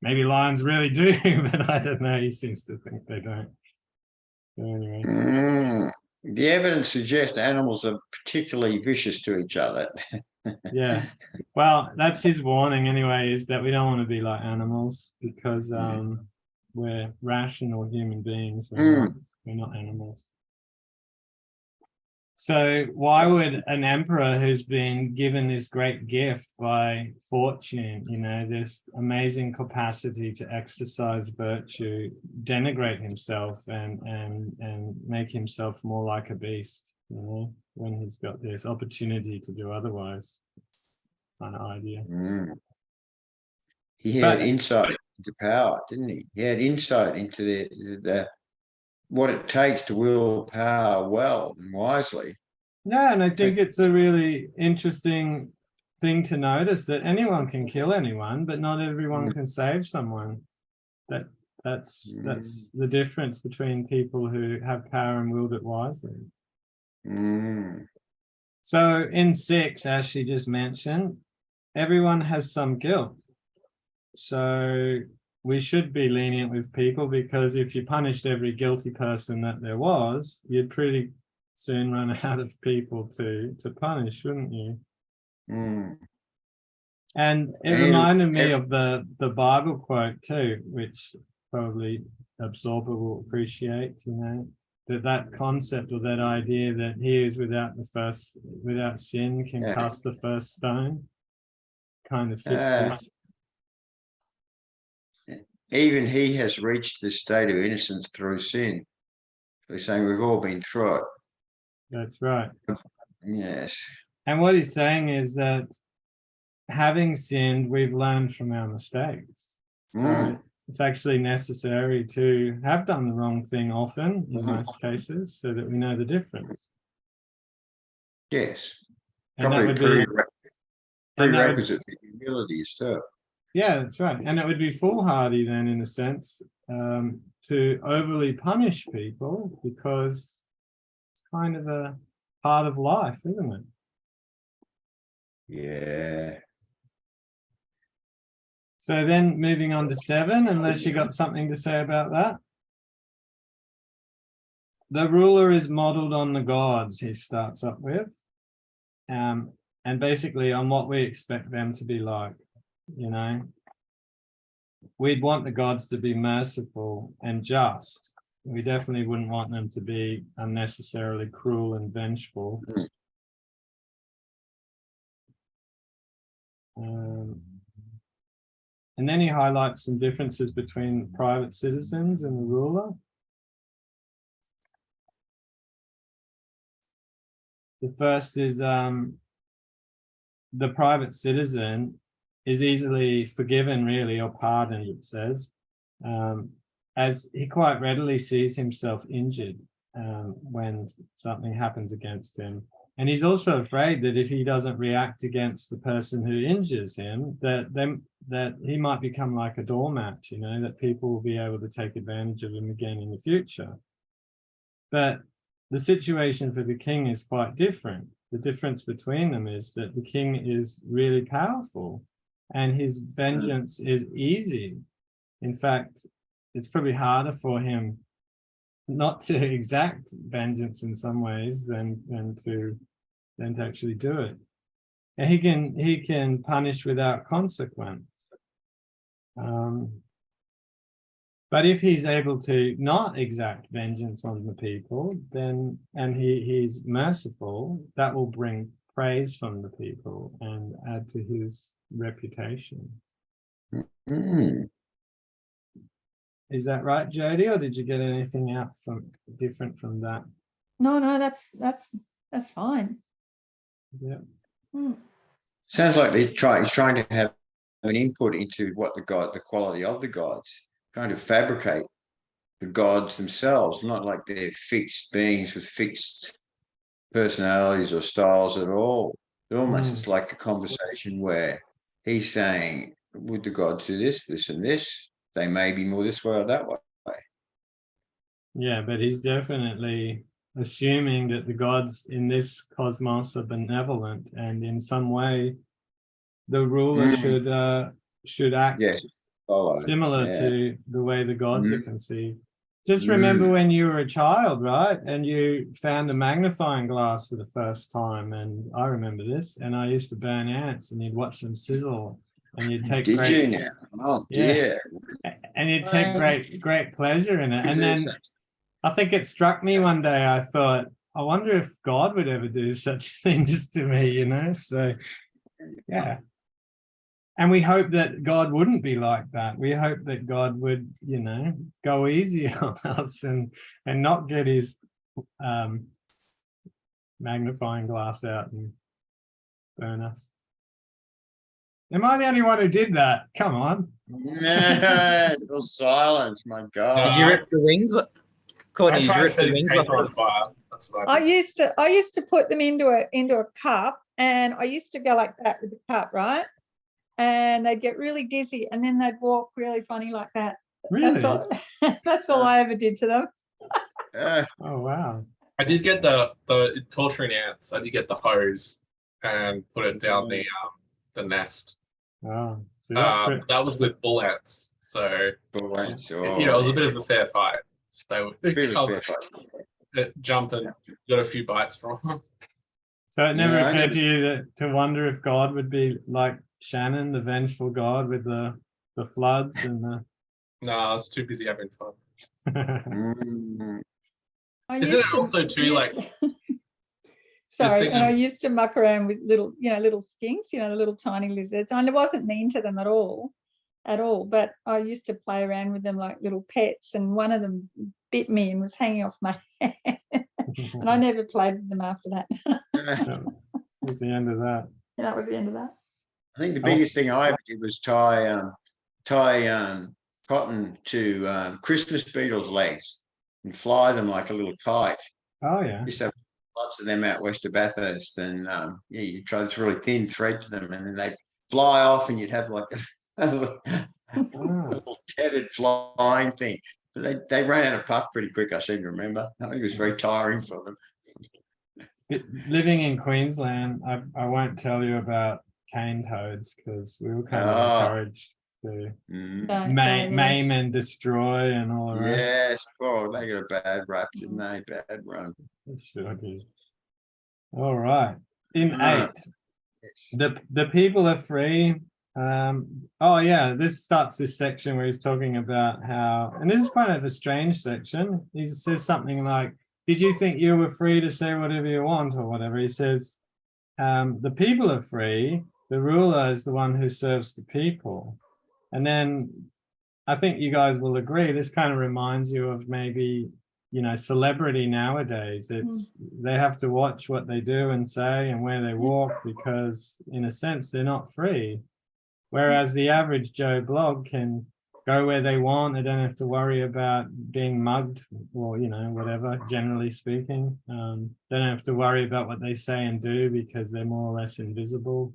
maybe lions really do, but I don't know. He seems to think they don't. So anyway. The evidence suggests animals are particularly vicious to each other. Yeah. Well, that's his warning anyway, is that we don't want to be like animals, because we're rational human beings. We're not animals. So why would an emperor who's been given this great gift by fortune, you know, this amazing capacity to exercise virtue, denigrate himself and make himself more like a beast, you know, when he's got this opportunity to do otherwise? Kind of idea. He had insight into power, didn't he? He had insight into the what it takes to wield power well and wisely. Yeah, and I think it's a really interesting thing to notice that anyone can kill anyone, but not everyone can save someone. That's the difference between people who have power and wield it wisely. So in 6, as she just mentioned, everyone has some guilt. So we should be lenient with people, because if you punished every guilty person that there was, you'd pretty soon run out of people to punish, wouldn't you? Mm. And it And reminded me of the Bible quote too, which probably Absorber will appreciate, you know, that concept or that idea that he is without sin can Yeah. cast the first stone, kind of fits Ah. this. Even he has reached this state of innocence through sin. We're saying we've all been through it. That's right. Yes. And what he's saying is that having sinned, we've learned from our mistakes. So Mm. it's actually necessary to have done the wrong thing often, in most cases, so that we know the difference. Yes. And that Probably would be, and that would, prerequisite for humility is too. yeah, that's right. And it would be foolhardy then, in a sense, to overly punish people, because it's kind of a part of life, isn't it? Yeah. So then moving on to 7, unless you got something to say about that. The ruler is modeled on the gods, he starts up with, and basically on what we expect them to be like, you know. We'd want the gods to be merciful and just. We definitely wouldn't want them to be unnecessarily cruel and vengeful. And then he highlights some differences between private citizens and the ruler. The first is the private citizen is easily forgiven, really, or pardoned, it says, as he quite readily sees himself injured when something happens against him. And he's also afraid that if he doesn't react against the person who injures him, that he might become like a doormat, you know, that people will be able to take advantage of him again in the future. But the situation for the king is quite different. The difference between them is that the king is really powerful and his vengeance is easy. In fact, it's probably harder for him not to exact vengeance in some ways than to actually do it. And he can punish without consequence. But if he's able to not exact vengeance on the people, then and he's merciful, that will bring praise from the people and add to his reputation. Mm. Is that right, Jody, or did you get anything out from different from that? No, that's fine. Yeah. Mm. Sounds like he's trying to have an input into what the quality of the gods, trying to fabricate the gods themselves, not like they're fixed beings with fixed personalities or styles at all. It almost it's like a conversation where he's saying, would the gods do this, this, and this? They may be more this way or that way. Yeah, but he's definitely assuming that the gods in this cosmos are benevolent, and in some way the ruler should act similar to the way the gods are conceived. Just remember when you were a child, right? And you found a magnifying glass for the first time, and I remember this, and I used to burn ants and you'd watch them sizzle and you'd take you now? Oh dear. And you'd take great pleasure in it. And then I think it struck me one day, I thought, I wonder if God would ever do such things to me, you know? So, yeah. And we hope that God wouldn't be like that. We hope that God would, you know, go easy on us and not get his magnifying glass out and burn us. Am I the only one who did that? Come on. Yes, it was silence, my God. Did you rip the wings? Courtney, I did you tried rip the setting wings paper on off? fire. That's what I I did. used to put them into a cup, and I used to go like that with the cup, right? And they'd get really dizzy, and then they'd walk really funny like that. Really? That's all I ever did to them. Oh, wow. I did get the torturing ants. I did get the hose and put it down the nest. Oh, so that's That was with bull ants. So Always, you know, it was a bit of a fair fight. They would bit of a come, fair fight. jump and got a few bites from him. So it never Yeah, I occurred never- to you to wonder if God would be like Shannon, the vengeful God with the floods and the. No, I was too busy having fun. Mm. Isn't it also too, like- Sorry, and I thinking- used to muck around with little, little skinks, the little tiny lizards. And I wasn't mean to them at all. But I used to play around with them like little pets, and one of them bit me and was hanging off my hand. And I never played with them after that. That was the end of that. That was the end of that. I think the biggest thing I ever did was tie cotton to Christmas beetles' legs and fly them like a little kite. Oh yeah. Used to have lots of them out west of Bathurst, and you try this really thin thread to them, and then they fly off, and you'd have like a little tethered flying thing. But they ran out of puff pretty quick. I seem to remember. I think it was very tiring for them. Living in Queensland, I won't tell you about cane toads because we were kind of Oh. encouraged to No, maim and destroy and all the rest. Yes, oh, they got a bad rap, didn't they? Bad run. It sure did. All right. In Right. 8, the people are free. Oh yeah, this starts this section where he's talking about how, and this is kind of a strange section. He says something like, "Did you think you were free to say whatever you want," or whatever? He says, "The people are free. The ruler is the one who serves the people." And then I think you guys will agree, this kind of reminds you of maybe, celebrity nowadays. It's they have to watch what they do and say and where they walk because in a sense they're not free. Whereas the average Joe Blog can go where they want. They don't have to worry about being mugged or, whatever, generally speaking. They don't have to worry about what they say and do because they're more or less invisible.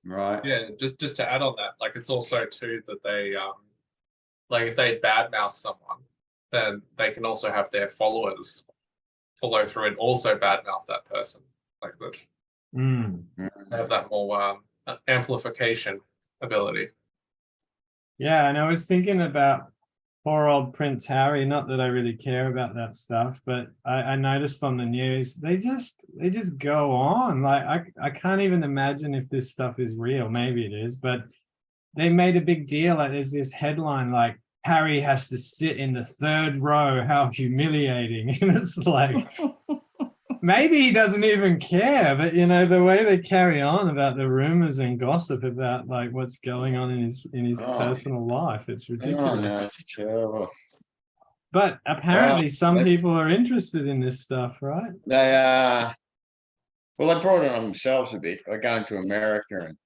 Right. Yeah, just to add on that, like it's also too that they like if they badmouth someone, then they can also have their followers follow through and also badmouth that person. Like that, they have that more amplification ability. Yeah, and I was thinking about poor old Prince Harry. Not that I really care about that stuff, but I noticed on the news they just go on. Like I can't even imagine if this stuff is real. Maybe it is, but they made a big deal. Like there's this headline like Harry has to sit in the 3rd row. How humiliating! And it's like maybe he doesn't even care, but the way they carry on about the rumors and gossip about like what's going on in his personal life, it's ridiculous. Oh, no, it's terrible. But apparently some people are interested in this stuff, right? They well, they brought it on themselves a bit by going to America and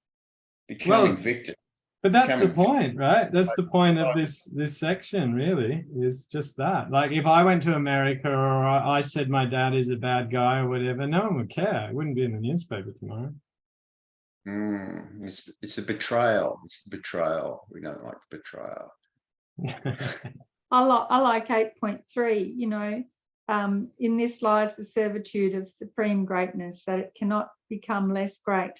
becoming victims. But that's the point, right? That's the point of this section, really, is just that. Like if I went to America or I said my dad is a bad guy or whatever, no one would care. It wouldn't be in the newspaper tomorrow. It's a betrayal. It's the betrayal. We don't like the betrayal. I like 8.3, in this lies the servitude of supreme greatness, that it cannot become less great,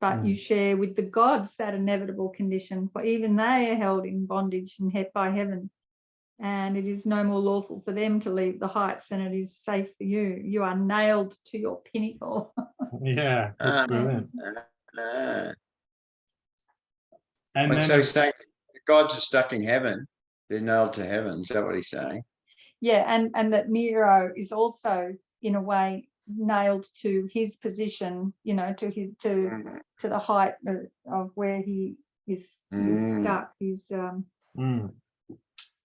but you share with the gods that inevitable condition, for even they are held in bondage and by heaven. And it is no more lawful for them to leave the heights than it is safe for you. You are nailed to your pinnacle. Yeah, that's brilliant. And So then he's saying the gods are stuck in heaven. They're nailed to heaven. Is that what he's saying? Yeah, and that Nero is also, in a way, nailed to his position, to the height of where he is stuck. He's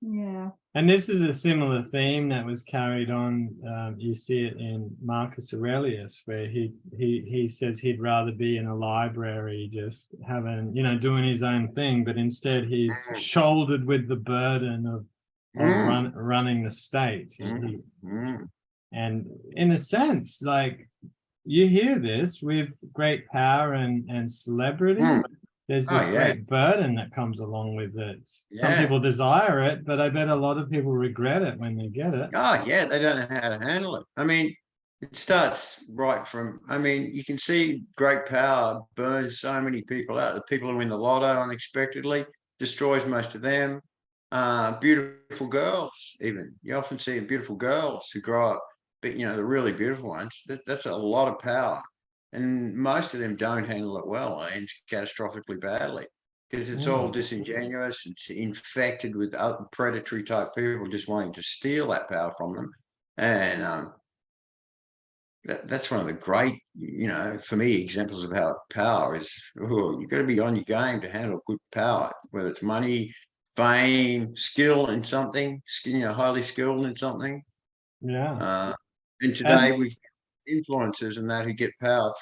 yeah. And this is a similar theme that was carried on. You see it in Marcus Aurelius, where he says he'd rather be in a library, just having, doing his own thing, but instead he's shouldered with the burden of running the state. And in a sense, like you hear this with great power and celebrity. There's this great burden that comes along with it. Some people desire it, but I bet a lot of people regret it when they get it. Oh, yeah, they don't know how to handle it. I mean, it starts right from, you can see great power burns so many people out. The people who win the lotto unexpectedly, destroys most of them. Beautiful girls, even you often see beautiful girls who grow up, but the really beautiful ones. That's a lot of power, and most of them don't handle it well and catastrophically badly because it's all disingenuous. It's infected with other predatory type people just wanting to steal that power from them, and that's one of the great, for me, examples of how power is. You've got to be on your game to handle good power, whether it's money, fame, skill in something, highly skilled in something. Yeah. And today we've influencers and that who get power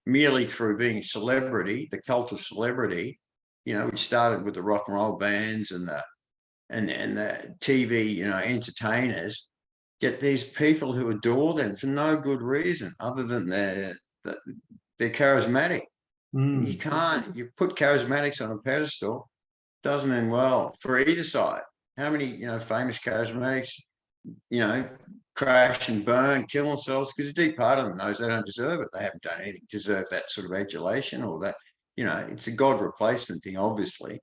merely through being a celebrity, the cult of celebrity, which started with the rock and roll bands and the TV, entertainers. Get these people who adore them for no good reason other than they're charismatic. You can't. You put charismatics on a pedestal, doesn't end well for either side. How many famous charismatics crash and burn, kill themselves because a deep part of them knows they don't deserve it. They haven't done anything to deserve that sort of adulation or that. It's a God replacement thing, obviously.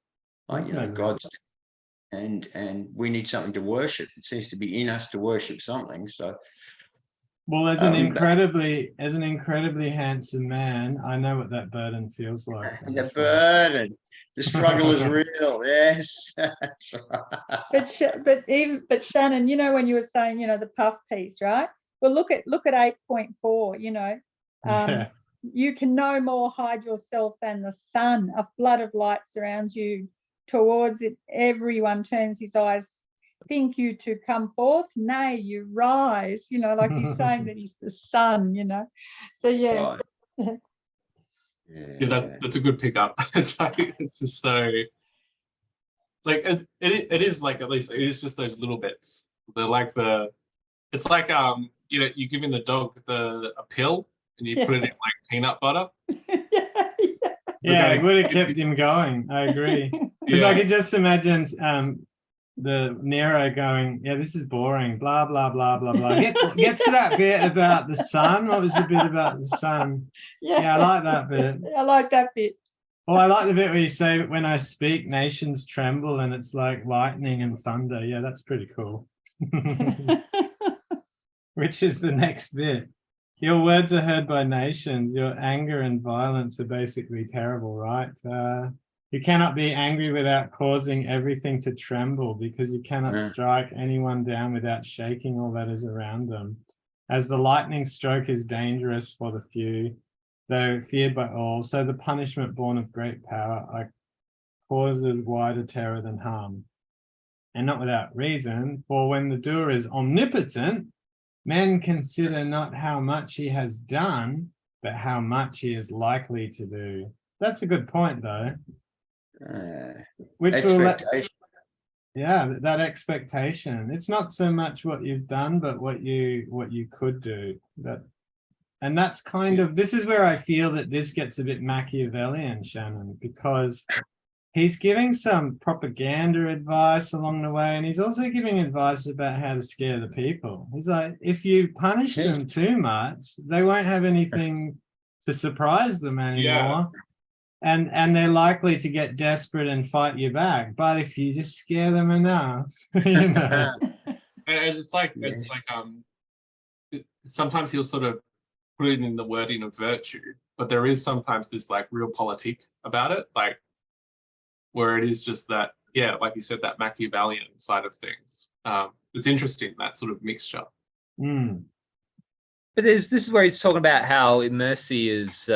God's. And we need something to worship. It seems to be in us to worship something. So, well, as an incredibly handsome man, I know what that burden feels like. The burden, the struggle is real. Yes, that's right. But Shannon, when you were saying, the puff piece, right? Well, look at 8.4. You can no more hide yourself than the sun. A flood of light surrounds you. Towards it, everyone turns his eyes. Think you to come forth? Nay, you rise. Like he's saying that he's the sun. So yeah. Right. Yeah, that's a good pickup. It's like it's just so like it is like, at least it is just those little bits. They're like it's like you're giving the dog a pill and you put it in like peanut butter. Yeah, it would have kept him going. I agree. Because I could just imagine the Nero going, yeah, this is boring, blah, blah, blah, blah, blah. Get to that bit about the sun. What was the bit about the sun? Yeah, I like that bit. I like that bit. Well, I like the bit where you say, when I speak, nations tremble, and it's like lightning and thunder. Yeah, that's pretty cool. Which is the next bit. Your words are heard by nations. Your anger and violence are basically terrible, right? You cannot be angry without causing everything to tremble, because you cannot strike anyone down without shaking all that is around them. As the lightning stroke is dangerous for the few, though feared by all, so the punishment born of great power causes wider terror than harm. And not without reason, for when the doer is omnipotent, men consider not how much he has done, but how much he is likely to do. That's a good point, though. Which expectation. That expectation. It's not so much what you've done, but what you could do. And that's kind of, this is where I feel that this gets a bit Machiavellian, Shannon, because he's giving some propaganda advice along the way, and he's also giving advice about how to scare the people. He's like, if you punish them too much, they won't have anything to surprise them anymore. And they're likely to get desperate and fight you back. But if you just scare them enough, And it's like sometimes he'll sort of put it in the wording of virtue, but there is sometimes this like real politic about it, like where it is just that, like you said, that Machiavellian side of things. It's interesting, that sort of mixture. But this is where he's talking about how mercy is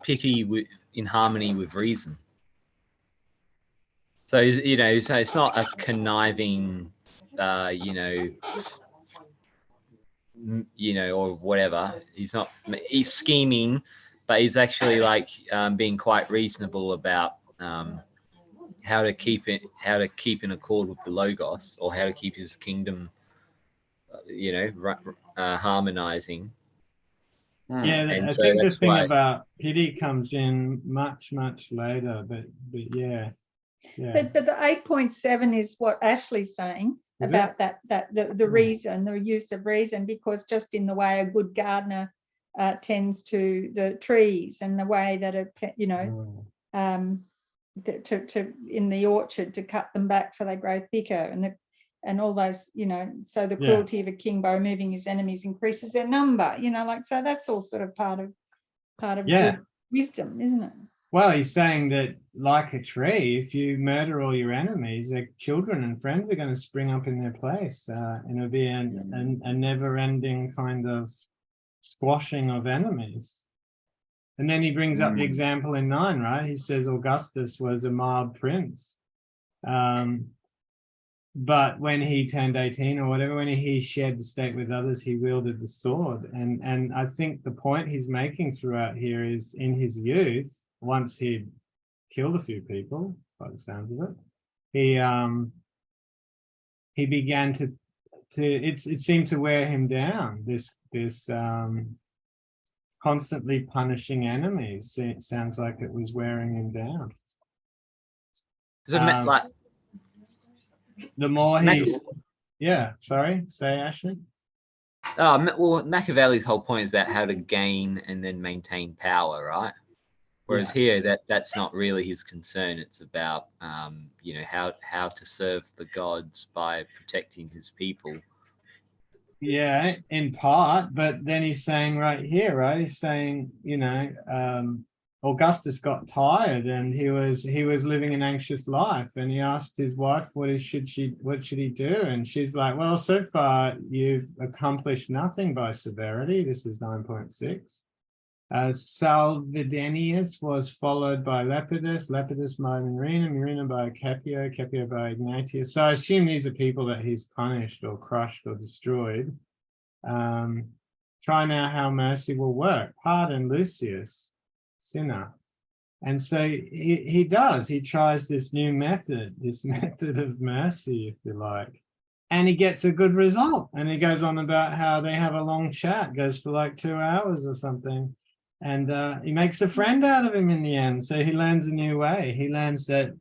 pity in harmony with reason. So so it's not a conniving, or whatever. He's scheming, but he's actually like being quite reasonable about how to keep in accord with the Logos, or how to keep his kingdom, harmonizing. Yeah, And I so think the that's thing why- about pity comes in much later, but yeah. But the 8.7 is what Ashley's saying about the reason, the use of reason, because just in the way a good gardener tends to the trees, and the way that to in the orchard to cut them back so they grow thicker, and all those, you know, so the cruelty of a king by removing his enemies increases their number, you know, like, so that's all sort of part of good wisdom, isn't it? Well, he's saying that, like a tree, if you murder all your enemies, their children and friends are going to spring up in their place, and it'll be a never-ending kind of squashing of enemies. And then he brings up the example in 9, right? He says Augustus was a mild prince. But when he turned 18 or whatever, when he shared the state with others, he wielded the sword. And I think the point he's making throughout here is, in his youth, once he'd killed a few people, by the sounds of it, he began to it seemed to wear him down, this constantly punishing enemies. It sounds like it was wearing him down. Like, the more he's sorry, say, Ashley. well, Machiavelli's whole point is about how to gain and then maintain power, right? Whereas here, that's not really his concern. It's about you know, how to serve the gods by protecting his people. Yeah, in part, but then he's saying right here, right? He's saying, you know, Augustus got tired and he was living an anxious life, and he asked his wife, what should he do? And she's like, well, so far you've accomplished nothing by severity. This is 9.6. Salvidenius was followed by Lepidus by Murena by Capio by Ignatius. So I assume these are people that he's punished or crushed or destroyed. Try now how mercy will work. Pardon Lucius, sinner. And so he tries this new method, of mercy, if you like. And he gets a good result. And he goes on about how they have a long chat, goes for like 2 hours or something. And he makes a friend out of him in the end. So he learns a new way. He learns that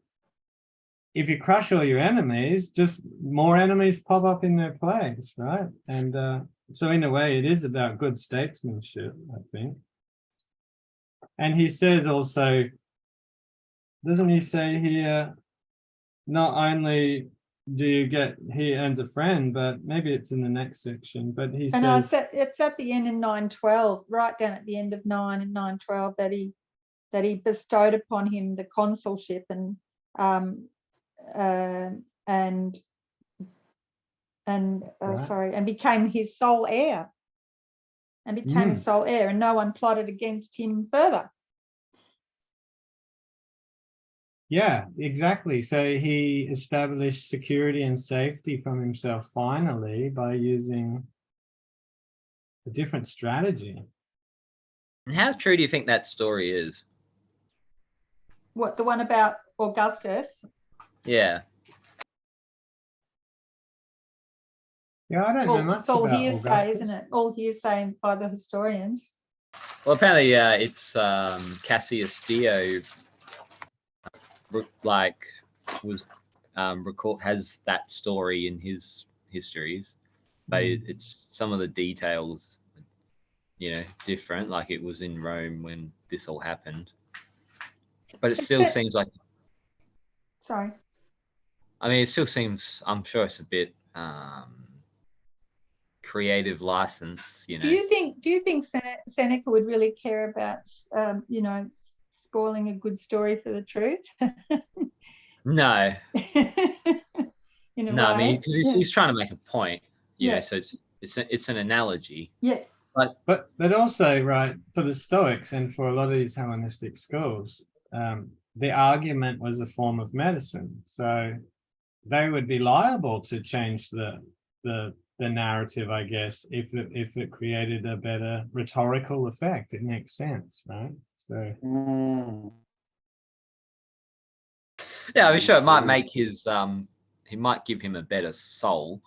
if you crush all your enemies, just more enemies pop up in their place, right? And so in a way, it is about good statesmanship, I think. And he says also, doesn't he say here, not only do you get, he earns a friend, but maybe it's in the next section, but he says, it's at the end in 9:12, right down at the end of 9 and 9:12, that he bestowed upon him the consulship and became his sole heir, and no one plotted against him further. Yeah, exactly. So he established security and safety from himself finally by using a different strategy. And how true do you think that story is? What, the one about Augustus? Yeah. Yeah, I don't know much It's all about hearsay, Augustus. isn't it? All hearsay by the historians. Well, apparently, it's Cassius Dio, has that story in his histories, but it's some of the details, you know, different. Like it was in Rome when this all happened, but it still seems like. Sorry. I mean, it still seems. I'm sure it's a bit creative license, you know. Do you think Seneca would really care about, you know, spoiling a good story for the truth? No. No, I mean, because he's trying to make a point, you know. So it's an analogy. Yes. But also, right, for the Stoics and for a lot of these Hellenistic schools, the argument was a form of medicine. So they would be liable to change the narrative, I guess, if it created a better rhetorical effect. It makes sense, right? So yeah, I'm sure it might make his he might give him a better soul,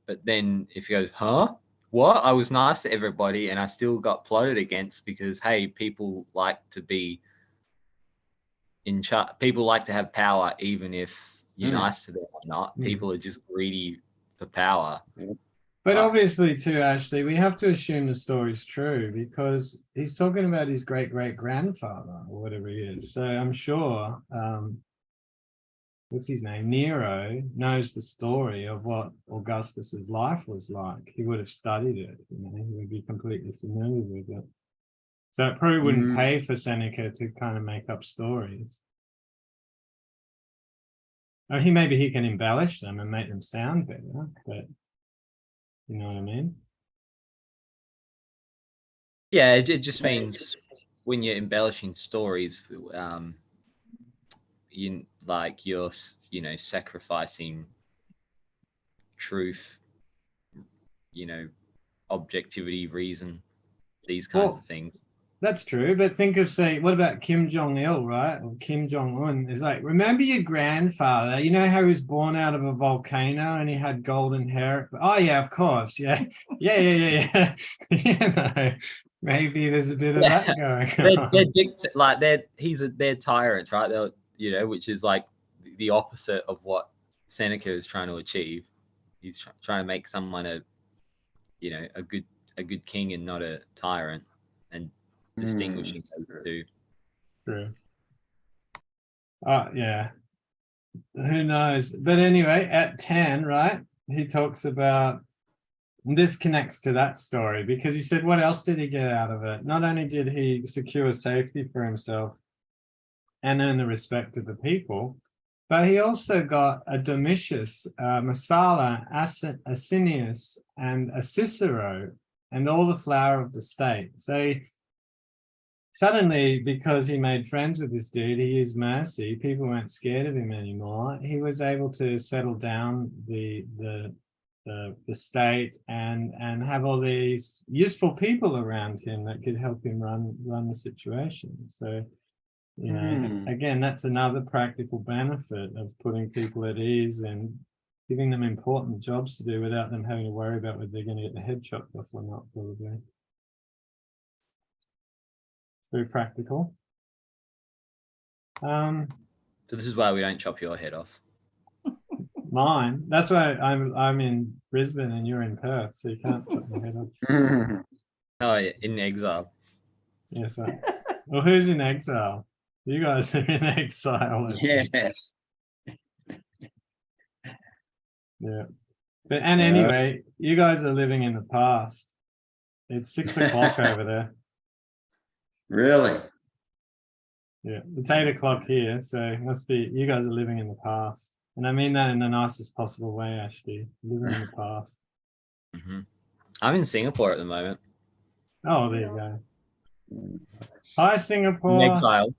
but then if he goes, huh? What? I was nice to everybody and I still got plotted against because, hey, people like to be in charge. People like to have power even if you're nice to them or not. People are just greedy for power. But obviously too, Ashley, we have to assume the story's true because he's talking about his great-great-grandfather or whatever he is. So I'm sure what's his name, Nero, knows the story of what Augustus's life was like. He would have studied it, you know, he would be completely familiar with it. So it probably wouldn't pay for Seneca to kind of make up stories. Or maybe he can embellish them and make them sound better, but you know what I mean? Yeah, it just means when you're embellishing stories, you're sacrificing truth, objectivity, reason, these kinds of things. That's true, but think of, say, what about Kim Jong-il, right? Or Kim Jong-un? It's like, remember your grandfather? You know how he was born out of a volcano and he had golden hair? Oh yeah, of course, yeah. Yeah. Maybe there's a bit of that going on. They're tyrants, right? Which is like the opposite of what Seneca is trying to achieve. He's trying to make someone a good king and not a tyrant, and distinguishing those two. True. Yeah. Who knows? But anyway, at 10, right? He talks about, and this connects to that story, because he said, what else did he get out of it? Not only did he secure safety for himself and earn the respect of the people, but he also got a Domitius, Messala, Asinius, and a Cicero, and all the flower of the state. So suddenly, because he made friends with this dude, he used mercy. People weren't scared of him anymore. He was able to settle down the state and have all these useful people around him that could help him run the situation. So, again, that's another practical benefit of putting people at ease and giving them important jobs to do without them having to worry about whether they're going to get the head chopped off or not, probably. Very practical. So this is why we don't chop your head off. Mine. That's why I'm in Brisbane and you're in Perth, so you can't chop my head off. Oh, yeah, in exile. Yes. Well, who's in exile? You guys are in exile. Yes. Yeah. But anyway, you guys are living in the past. It's 6 o'clock over there. Really? Yeah, it's 8 o'clock here, so it must be, you guys are living in the past. And I mean that in the nicest possible way, actually. Living in the past. Mm-hmm. I'm in Singapore at the moment. Oh, there you go. Hi, Singapore. In exile.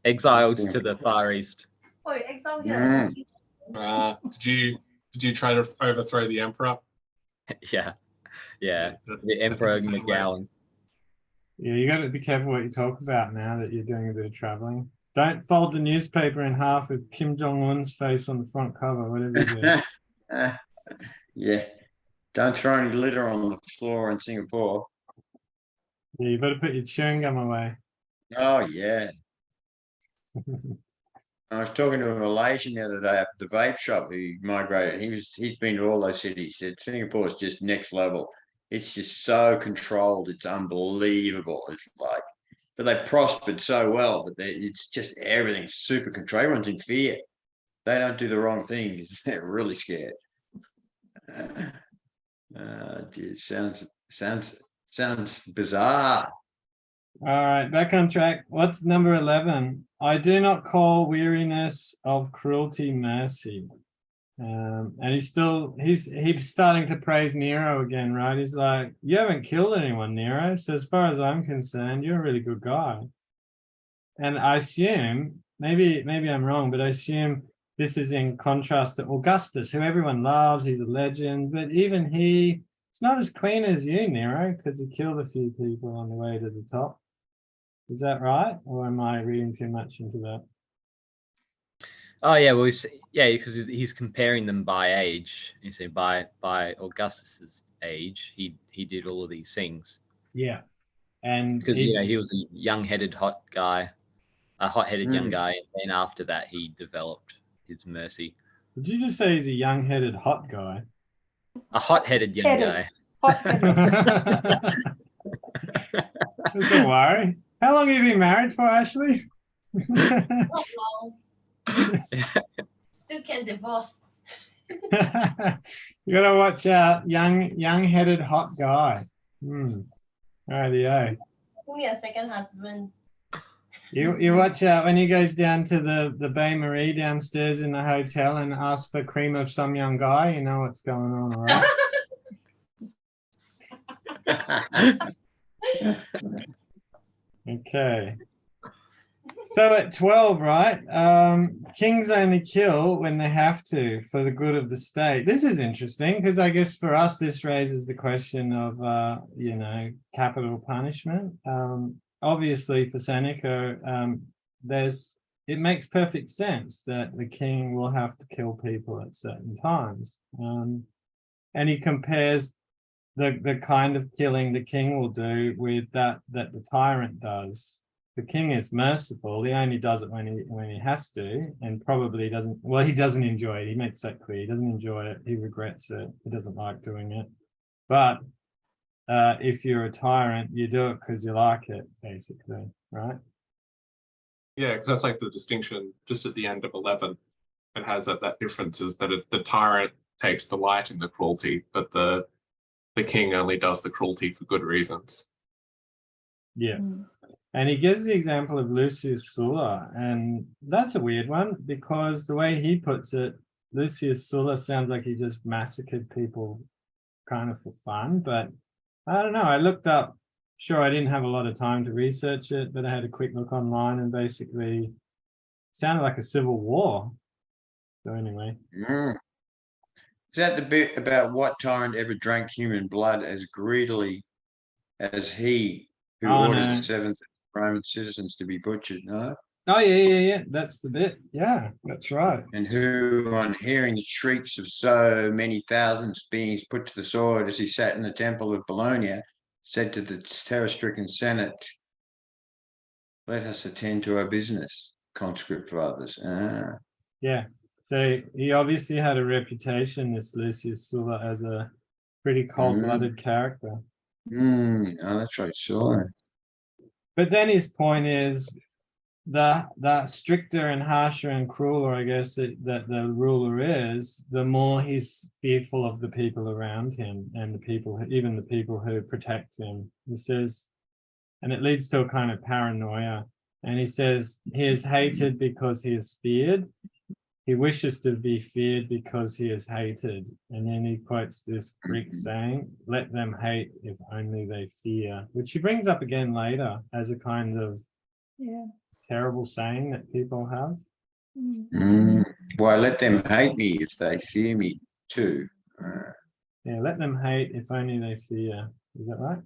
Exiled to the Far East. Oh, exile here. Did you try to overthrow the emperor? Yeah. The Emperor McGowan. Yeah, you got to be careful what you talk about now that you're doing a bit of traveling. Don't fold the newspaper in half with Kim Jong-un's face on the front cover, whatever you do. Yeah. Don't throw any litter on the floor in Singapore. Yeah, you better put your chewing gum away. Oh, yeah. I was talking to a Malaysian the other day at the vape shop who migrated. He's been to all those cities. He said Singapore is just next level. It's just so controlled. It's unbelievable. It's like, but they prospered so well that it's just everything's super controlled. Everyone's in fear. They don't do the wrong thing. They're really scared. Geez, sounds bizarre. All right, back on track. What's number 11? I do not call weariness of cruelty mercy. And he's starting to praise Nero again, right? He's like, you haven't killed anyone, Nero. So as far as I'm concerned, you're a really good guy. And I assume, maybe I'm wrong, but I assume this is in contrast to Augustus, who everyone loves. He's a legend, but even it's not as clean as you, Nero, because he killed a few people on the way to the top. Is that right? Or am I reading too much into that? Oh yeah, well, because he's comparing them by age. You say by Augustus's age, he did all of these things. Yeah, and because he was a young-headed hot guy, a hot-headed young guy, and then after that he developed his mercy. Did you just say he's a young-headed hot guy? A hot-headed young guy. Hot-headed. That's a worry. How long have you been married for, Ashley? Not long. Still can divorce. You gotta watch out, young-headed hot guy. Rightio. Give me a second husband. You watch out when he goes down to the Bain Marie downstairs in the hotel and asks for cream of some young guy. You know what's going on, all right? Okay. So at 12, right? Kings only kill when they have to for the good of the state. This is interesting because I guess for us this raises the question of capital punishment. Obviously for Seneca, it makes perfect sense that the king will have to kill people at certain times. And he compares the kind of killing the king will do with that the tyrant does. The king is merciful. He only does it when he has to, and probably doesn't. Well, he doesn't enjoy it. He makes that clear. He doesn't enjoy it. He regrets it. He doesn't like doing it. But if you're a tyrant, you do it because you like it, basically, right? Yeah, because that's like the distinction just at the end of 11. It has that difference is that the tyrant takes delight in the cruelty, but the king only does the cruelty for good reasons. Yeah. And he gives the example of Lucius Sulla, and that's a weird one because the way he puts it, Lucius Sulla sounds like he just massacred people kind of for fun, but I don't know. I looked up, sure, I didn't have a lot of time to research it, but I had a quick look online and basically it sounded like a civil war. So anyway. Is that the bit about what tyrant ever drank human blood as greedily as he who ordered 7 Roman citizens to be butchered? No. Oh yeah. That's the bit. Yeah, that's right. And who, on hearing the shrieks of so many thousands beings put to the sword as he sat in the temple of Bologna, said to the terror-stricken Senate, "Let us attend to our business, conscript fathers." Yeah. So he obviously had a reputation, this Lucius Sulla, as a pretty cold-blooded character. Oh, that's right, sure. But then his point is the stricter and harsher and crueler, I guess, that the ruler is, the more he's fearful of the people around him and the people, even the people who protect him. He says, and it leads to a kind of paranoia. And he says he is hated because he is feared. He wishes to be feared because he is hated. And then he quotes this Greek saying, "Let them hate if only they fear," which he brings up again later as a kind of terrible saying that people have. Why, let them hate me if they fear me too. Yeah, let them hate if only they fear. Is that right?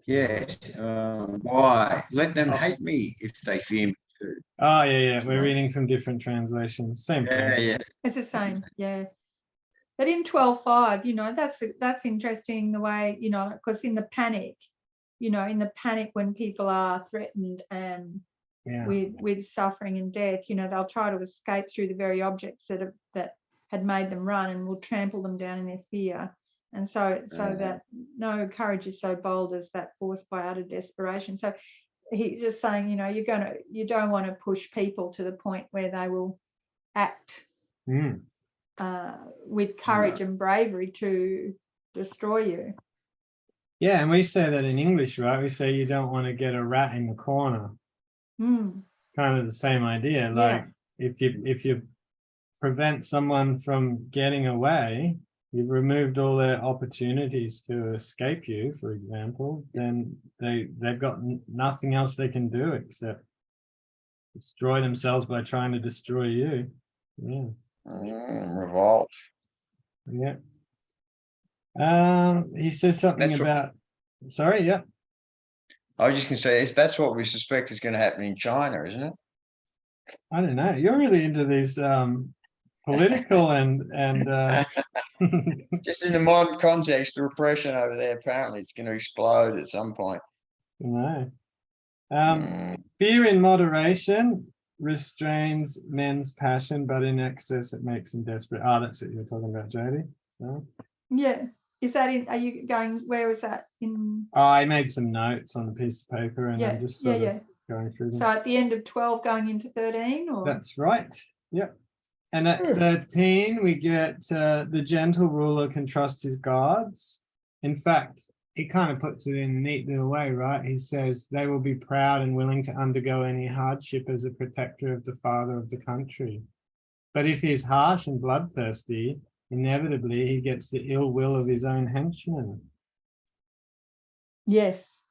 Yes. Why? Let them hate me if they fear me too. Oh, yeah. We're reading from different translations. Same thing. Yeah. It's the same, yeah. But in 12:5, that's interesting the way, because in the panic when people are threatened and with suffering and death, they'll try to escape through the very objects that had made them run and will trample them down in their fear. And so that no courage is so bold as that forced by utter desperation. So he's just saying, you don't want to push people to the point where they will act with courage and bravery to destroy you. Yeah, and we say that in English, right? We say you don't want to get a rat in the corner. It's kind of the same idea. Like if you prevent someone from getting away, you've removed all their opportunities to escape you, for example, then they've got nothing else they can do except destroy themselves by trying to destroy you. Yeah. Revolt. Yeah. He says something about. Sorry. Yeah. I was just going to say, that's what we suspect is going to happen in China, isn't it? I don't know. You're really into these political and just in the modern context, the repression over there, apparently it's going to explode at some point. No. Fear in moderation restrains men's passion, but in excess it makes them desperate. Oh, that's what you were talking about, Jodie. So. Yeah. Is that are you going, where was that in? I made some notes on a piece of paper and I just sort of going through them. So at the end of 12 going into 13, or? That's right. Yep. And at 13, we get the gentle ruler can trust his guards. In fact, he kind of puts it in a neat little way, right? He says they will be proud and willing to undergo any hardship as a protector of the father of the country. But if he's harsh and bloodthirsty, inevitably he gets the ill will of his own henchmen. Yes.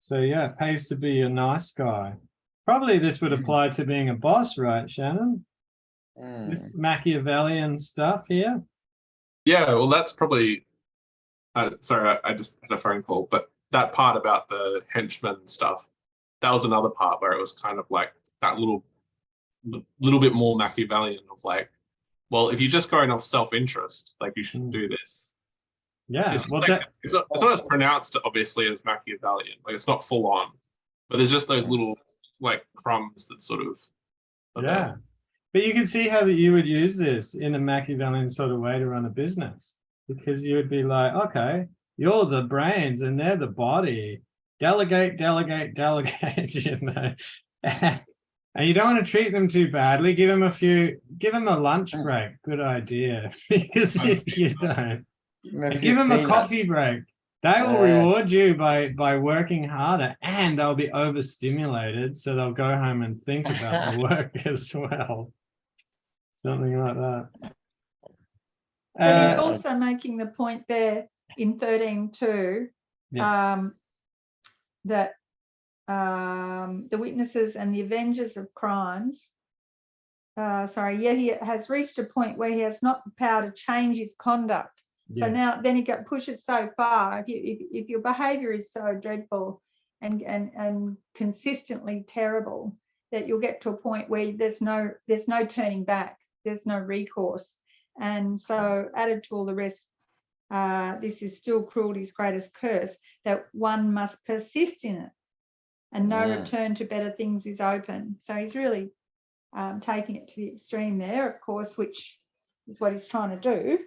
So yeah, it pays to be a nice guy. Probably this would apply to being a boss, right, Shannon? This Machiavellian stuff here. Yeah, well, that's probably. Sorry, I just had a phone call, but that part about the henchmen stuff, that was another part where it was kind of like that little bit more Machiavellian of like, well, if you're just going off self-interest, like you should do this. Yeah, It's, well, like, it's not as pronounced, obviously, as Machiavellian. Like it's not full on, but there's just those little like crumbs that sort of. Yeah, but you can see how that you would use this in a Machiavellian sort of way to run a business, because you would be like, okay, you're the brains and they're the body. Delegate, delegate, delegate. You know, and you don't want to treat them too badly. Give them a lunch break. Good idea, because if you don't. And give them a coffee break. They will reward you by working harder, and they'll be overstimulated, so they'll go home and think about the work as well. Something like that. But he's also making the point there in 13.2 that the witnesses and the avengers of crimes, yet he has reached a point where he has not the power to change his conduct. So now then he pushes so far. If your behaviour is so dreadful and consistently terrible that you'll get to a point where there's no turning back, there's no recourse. And so added to all the rest, this is still cruelty's greatest curse, that one must persist in it, and no return to better things is open. So he's really taking it to the extreme there, of course, which is what he's trying to do.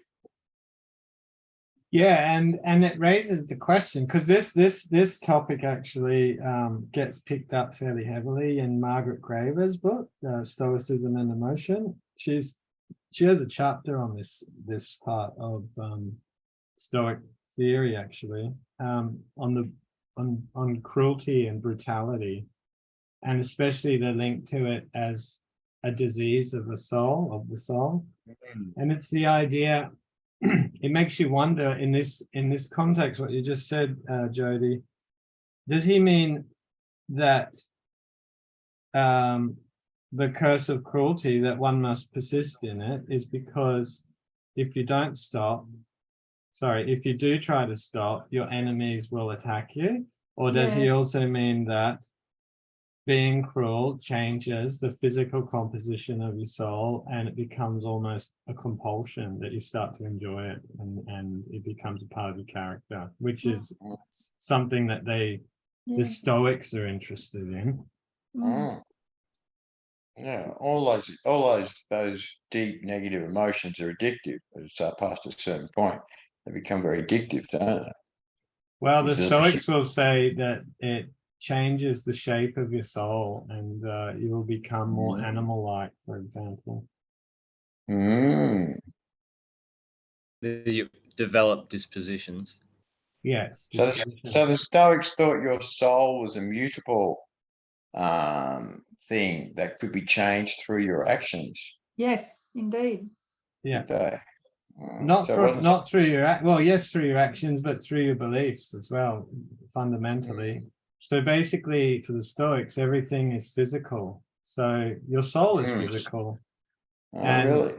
Yeah, and it raises the question, because this topic actually gets picked up fairly heavily in Margaret Graver's book, Stoicism and Emotion. She has a chapter on this part of Stoic theory, actually, on cruelty and brutality, and especially the link to it as a disease of the soul. And it's the idea. It makes you wonder in this context, what you just said, Jody. Does he mean that the curse of cruelty, that one must persist in it, is because if you do try to stop, your enemies will attack you? Or does he also mean that being cruel changes the physical composition of your soul, and it becomes almost a compulsion that you start to enjoy it, and it becomes a part of your character, which is something that the Stoics are interested in. Yeah, all those deep negative emotions are addictive. It's past a certain point, they become very addictive, don't they? Well, the Stoics will say that it changes the shape of your soul, and you will become more animal-like, for example. You develop dispositions. Yes. So the Stoics thought your soul was a mutable thing that could be changed through your actions. Yes, indeed. Yeah. Not through your through your actions, but through your beliefs as well, fundamentally. So basically, for the Stoics, everything is physical. So your soul is physical. Really?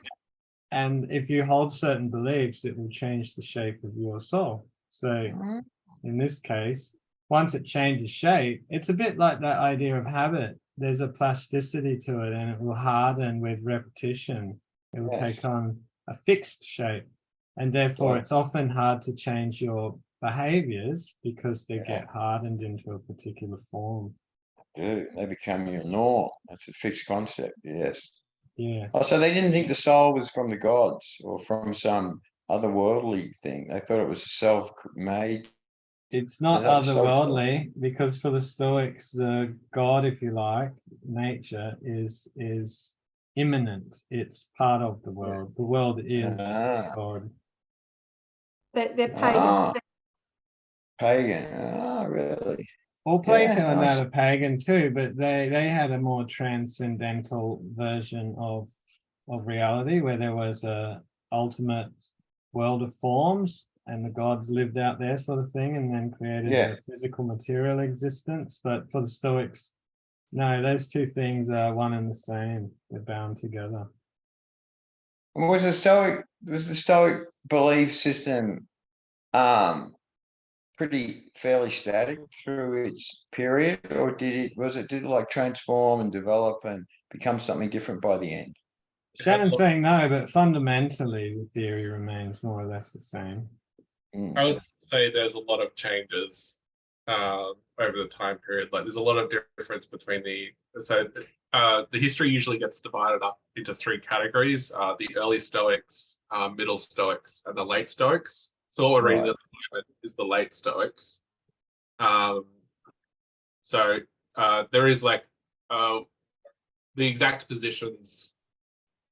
And if you hold certain beliefs, it will change the shape of your soul. So in this case, once it changes shape, it's a bit like that idea of habit. There's a plasticity to it, and it will harden with repetition. It will take on a fixed shape. And therefore, it's often hard to change your behaviors because they get hardened into a particular form. They become your norm. That's a fixed concept. Yes. Yeah. Oh, so they didn't think the soul was from the gods or from some otherworldly thing. They thought it was a self-made It's not Is that Stoics thought? otherworldly, because for the Stoics, the God, if you like, nature is immanent. It's part of the world. The world is Ah. God. They're pagan. Ah, pagan. Ah, really? Well, Plato Yeah, and nice. that are pagan too, but they had a more transcendental version of reality, where there was a ultimate world of forms and the gods lived out there, sort of thing, and then created Yeah. a physical material existence. But for the Stoics, no, those two things are one and the same. They're bound together. And was the Stoic belief system pretty fairly static through its period, or did it like transform and develop and become something different by the end? Shannon's saying no, but fundamentally the theory remains more or less the same. I would say there's a lot of changes over the time period. Like there's a lot of difference between the history usually gets divided up into three categories: the early Stoics, middle Stoics, and the late Stoics. So what we're reading at the moment is the late Stoics. So there is like the exact positions.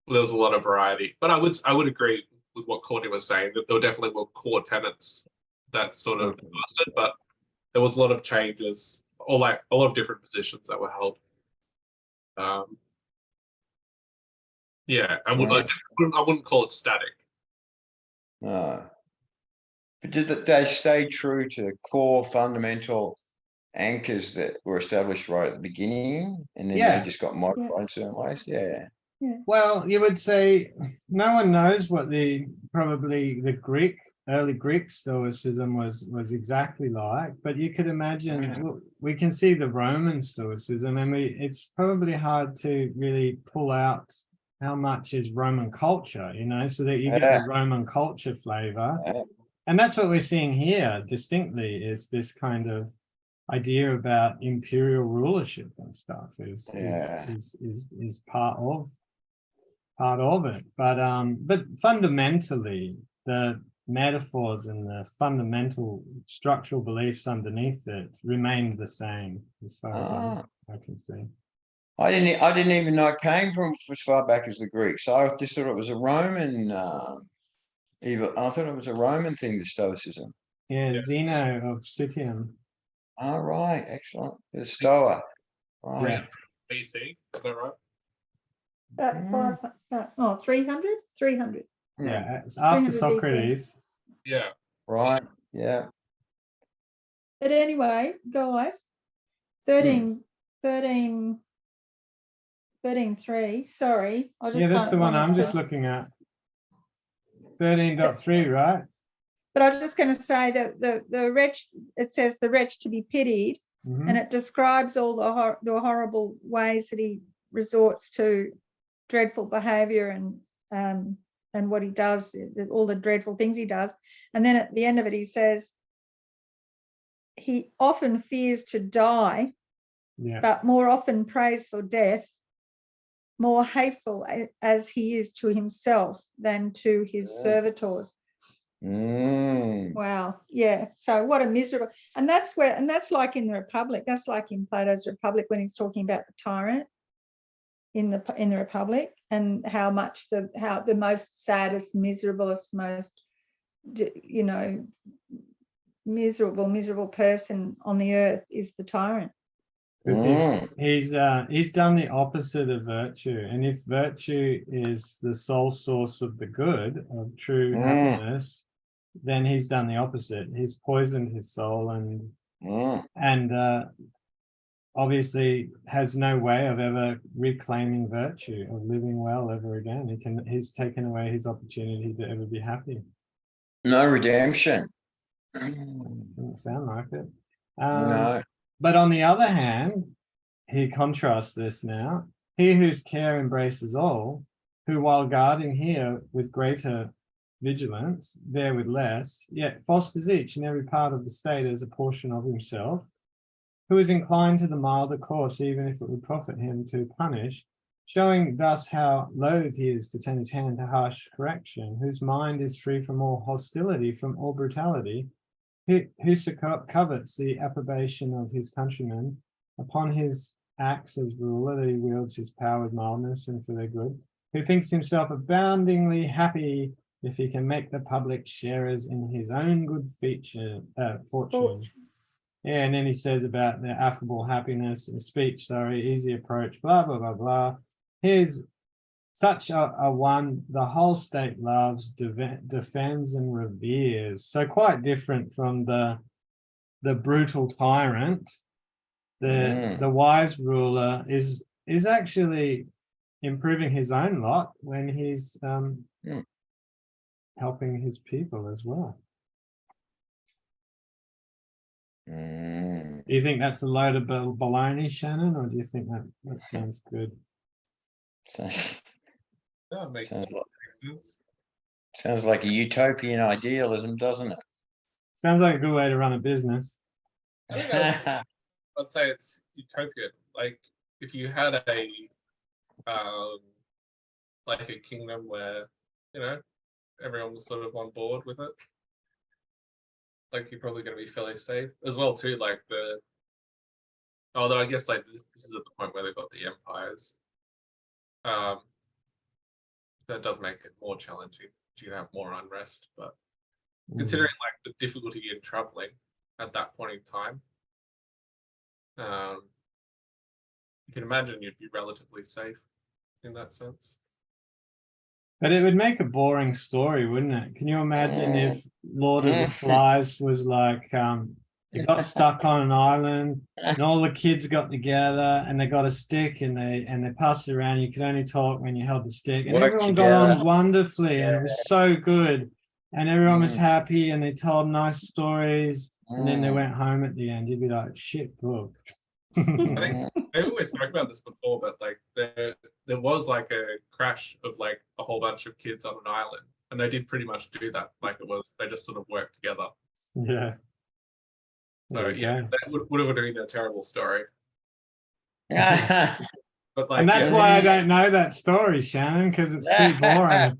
There was a lot of variety, but I would agree with what Courtney was saying, that there were definitely more core tenets that sort of lasted, but there was a lot of changes, or like a lot of different positions that were held. Yeah, I wouldn't call it static. No. But did they stay true to core fundamental anchors that were established right at the beginning, and then Yeah. they just got modified in certain ways? Yeah. Well, you would say no one knows what probably the early Greek Stoicism was exactly like, but you could imagine we can see the Roman Stoicism, and it's probably hard to really pull out how much is Roman culture, so that you get the Roman culture flavor. Yeah. And that's what we're seeing here distinctly, is this kind of idea about imperial rulership and stuff is part of it. But fundamentally the metaphors and the fundamental structural beliefs underneath it remain the same, as far as I can see. I didn't even know it came from as far back as the Greeks. I just thought it was a Roman I thought it was a Roman thing, the Stoicism. Yeah. Zeno of Citium. Oh, right, excellent. The Stoa. Right. Yeah. BC, is that right? 300? 300. Yeah, it's after 300 BC. Socrates. Yeah. Right. Yeah. But anyway, guys, 13.3. Sorry, I just That's the don't one want us I'm just to. looking at. 13.3, right? But I was just going to say that the wretch, it says the wretch to be pitied, Mhm. and it describes all the horrible ways that he resorts to dreadful behaviour and what he does, all the dreadful things he does. And then at the end of it, he says he often fears to die, but more often prays for death, more hateful as he is to himself than to his servitors. Wow. Yeah. So what a miserable, and that's like in the Republic. That's like in Plato's Republic, when he's talking about the tyrant in the Republic, and how the most saddest, miserablest, most miserable person on the earth is the tyrant. Because he's done the opposite of virtue, and if virtue is the sole source of the good, of true happiness, then he's done the opposite. He's poisoned his soul, and obviously has no way of ever reclaiming virtue, of living well ever again. He's taken away his opportunity to ever be happy. No redemption. Doesn't sound like it. No. But on the other hand, he contrasts this now. He whose care embraces all, who while guarding here with greater vigilance, there with less, yet fosters each and every part of the state as a portion of himself, who is inclined to the milder course, even if it would profit him to punish, showing thus how loath he is to turn his hand to harsh correction, whose mind is free from all hostility, from all brutality, whoso covets the approbation of his countrymen, upon his acts as ruler, that he wields his power with mildness and for their good, who thinks himself aboundingly happy if he can make the public sharers in his own good fortune. Yeah, and then he says about the affable happiness, speech, easy approach, blah, blah, blah, blah. Here's such a one the whole state loves, defends, and reveres. So quite different from the brutal tyrant. The wise ruler is actually improving his own lot when he's helping his people as well. Do you think that's a load of baloney, Shannon, or do you think that sounds good? That makes Sounds sense. Sounds like a utopian idealism, doesn't it? Sounds like a good way to run a business. I think I'd say it's utopian. Like if you had a like a kingdom where, you know, everyone was sort of on board with it, like you're probably going to be fairly safe as well too. Like although I guess like this is at the point where they've got the empires. That does make it more challenging. You have more unrest, but considering like the difficulty in traveling at that point in time, you can imagine you'd be relatively safe in that sense. But it would make a boring story, wouldn't it? Can you imagine if Lord of the Flies was like, you got stuck on an island and all the kids got together and they got a stick and they passed it around. You could only talk when you held the stick, and everyone got on wonderfully and it was so good and everyone was happy and they told nice stories and then they went home at the end. You'd be like, shit book. I think I always spoke about this before, but like there was like a crash of like a whole bunch of kids on an island, and they did pretty much do that. Like they just sort of worked together. Yeah. So yeah, that would have been a terrible story. Yeah. But like, and that's why I don't know that story, Shannon, because it's too boring.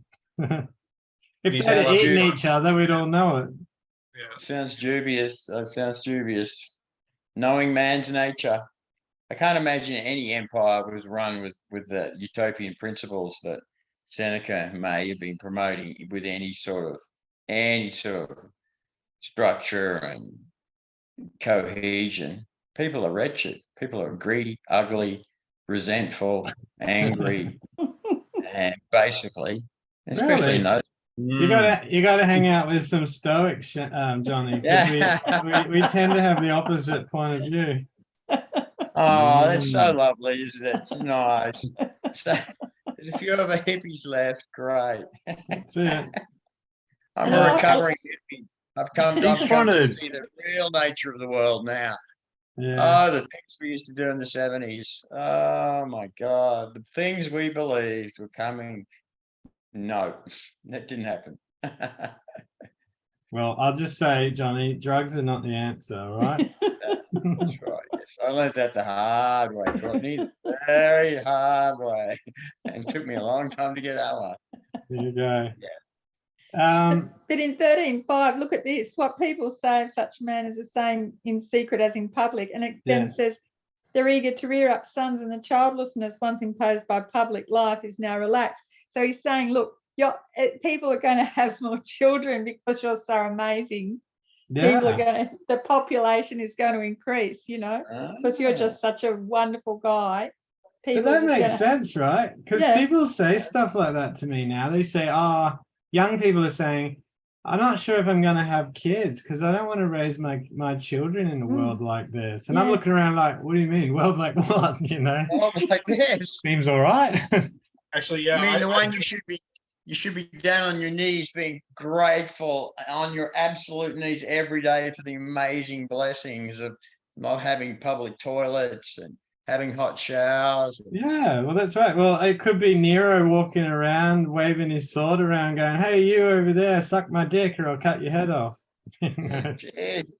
If You they had sound eaten like- each other, we'd all know it. Yeah. Sounds dubious. That sounds dubious. Knowing man's nature. I can't imagine any empire was run with the utopian principles that Seneca may have been promoting with any sort of structure and cohesion. People are wretched. People are greedy, ugly, resentful, angry, and basically, especially in those. You gotta hang out with some stoics, Johnny. 'Cause we tend to have the opposite point of view. Oh, that's so lovely, isn't it? It's nice. So, there's a few other hippies left. Great. That's it. I'm a recovering hippie. I've come to see the real nature of the world now. Yeah. Oh, the things we used to do in the 70s. Oh my God. The things we believed were coming. No, that didn't happen. Well, I'll just say, Johnny, drugs are not the answer, all right? That's right. Yes. I learned that the hard way, Courtney. The very hard way. And it took me a long time to get that one. There you go. Yeah. But in 13.5, look at this. What people say of such a man is the same in secret as in public. And it then says, they're eager to rear up sons, and the childlessness once imposed by public life is now relaxed. So he's saying, look, people are going to have more children because you're so amazing. People are the population is going to increase, you know, because you're just such a wonderful guy. But that makes sense, right? Because people say stuff like that to me now. They say, young people are saying, I'm not sure if I'm going to have kids because I don't want to raise my children in a world like this. And I'm looking around like, what do you mean? World like what? You know? World like this. Seems all right. Actually, yeah. I mean, the one you should be down on your knees being grateful on your absolute knees every day for the amazing blessings of not having public toilets and having hot showers. Yeah, well, that's right. Well, it could be Nero walking around, waving his sword around, going, hey, you over there, suck my dick or I'll cut your head off. Jeez.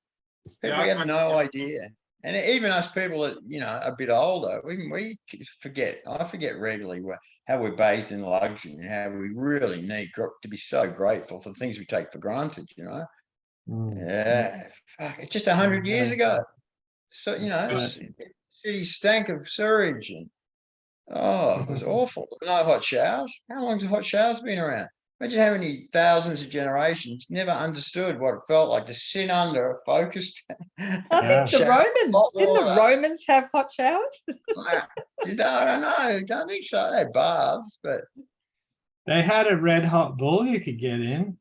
People have no idea. And even us people that, you know, a bit older, we forget. I forget regularly how we're bathed in luxury and how we really need to be so grateful for the things we take for granted, you know. Yeah, fuck, it's just 100 years ago. So city stank of sewage and it was awful. No hot showers. How long's the hot showers been around? Imagine how many thousands of generations never understood what it felt like to sit under a focused. I think the shower of Romans, hot didn't the water. Romans have hot showers? Did they? I don't know. I don't think so. They had baths, but They had a red hot bull you could get in.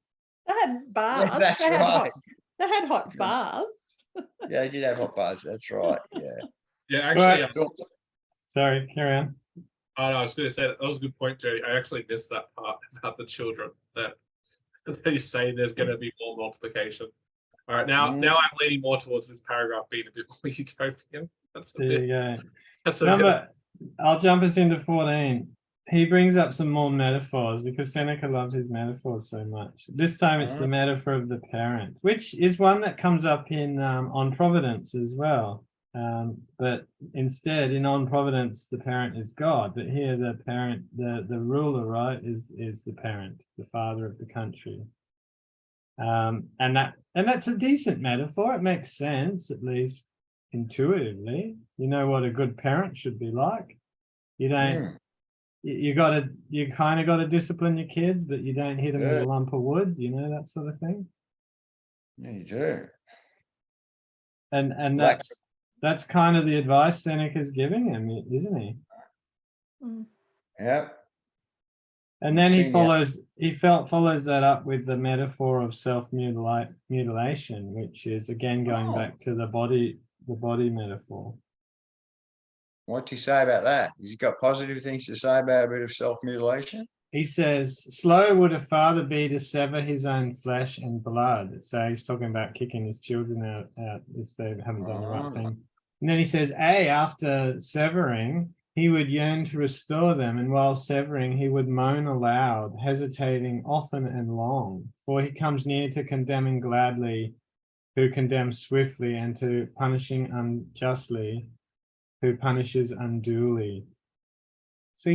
They had baths. yeah, that's they had right. They had hot baths. Yeah, they did have hot baths. That's right. Yeah. Yeah, actually, Right. Sorry, carry on. oh, no, I was going to say that was a good point, Jerry. I actually missed that part about the children that they say there's going to be more multiplication. All right, now I'm leaning more towards this paragraph being a bit more utopian. That's a There bit. you go. That's a bit. Number, I'll jump us into 14. He brings up some more metaphors because Seneca loves his metaphors so much. This time it's the metaphor of the parent, which is one that comes up in On Providence as well. But instead, in On Providence, the parent is God. But here, the parent, the ruler, right, is the parent, the father of the country. And that's a decent metaphor. It makes sense, at least intuitively. You know what a good parent should be like. You don't. You kind of got to discipline your kids, but you don't hit them with a lump of wood. You know, that sort of thing. Yeah, you do. And Like- that's kind of the advice Seneca's giving him, isn't he? Yep. And then he Seen follows that up with the metaphor of self-mutilation, which is again going back to the body metaphor. What's he say about that? He's got positive things to say about a bit of self-mutilation. He says, slow would a father be to sever his own flesh and blood. So he's talking about kicking his children out if they haven't done the right thing. And then he says, after severing, he would yearn to restore them, and while severing, he would moan aloud, hesitating often and long, for he comes near to condemning gladly, who condemns swiftly, and to punishing unjustly, who punishes unduly. So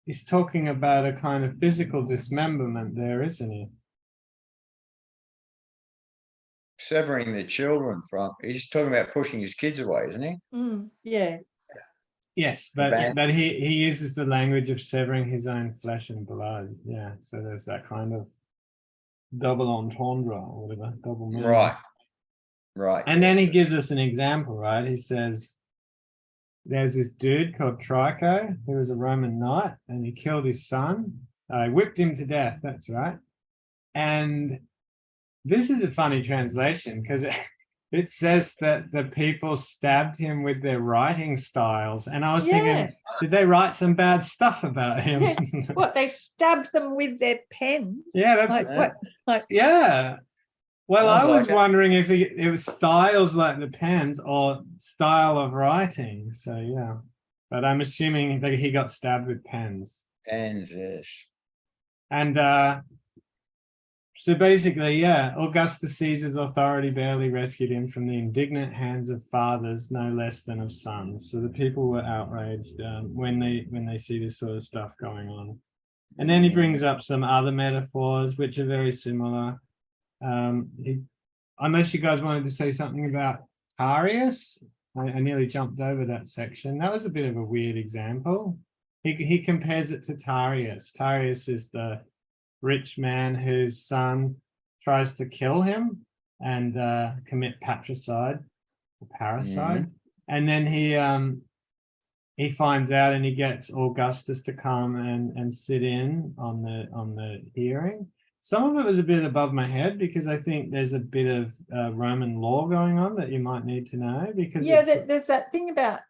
he's talking about a kind of physical dismemberment there, isn't he? Severing the children from. He's talking about pushing his kids away, isn't he? Yeah. Yes, but he uses the language of severing his own flesh and blood. Yeah, so there's that kind of double entendre or whatever, double meaning. Right. And then he gives us an example, right? He says, there's this dude called Trico, who was a Roman knight, and he killed his son. Whipped him to death, that's right. And this is a funny translation because it says that the people stabbed him with their writing styles. And I was thinking, did they write some bad stuff about him? What, they stabbed them with their pens? Yeah, that's yeah. Well, I was wondering if it was styles like the pens or style of writing. So yeah, but I'm assuming that he got stabbed with pens. Pens, yes. And so basically, Augustus Caesar's authority barely rescued him from the indignant hands of fathers, no less than of sons. So the people were outraged when they see this sort of stuff going on. And then he brings up some other metaphors which are very similar. Unless you guys wanted to say something about Tarius, I nearly jumped over that section. That was a bit of a weird example. He compares it to Tarius. Tarius is the rich man whose son tries to kill him and commit patricide or parricide. And then he finds out and he gets Augustus to come and sit in on the hearing. Some of it was a bit above my head because I think there's a bit of Roman law going on that you might need to know because there's that thing about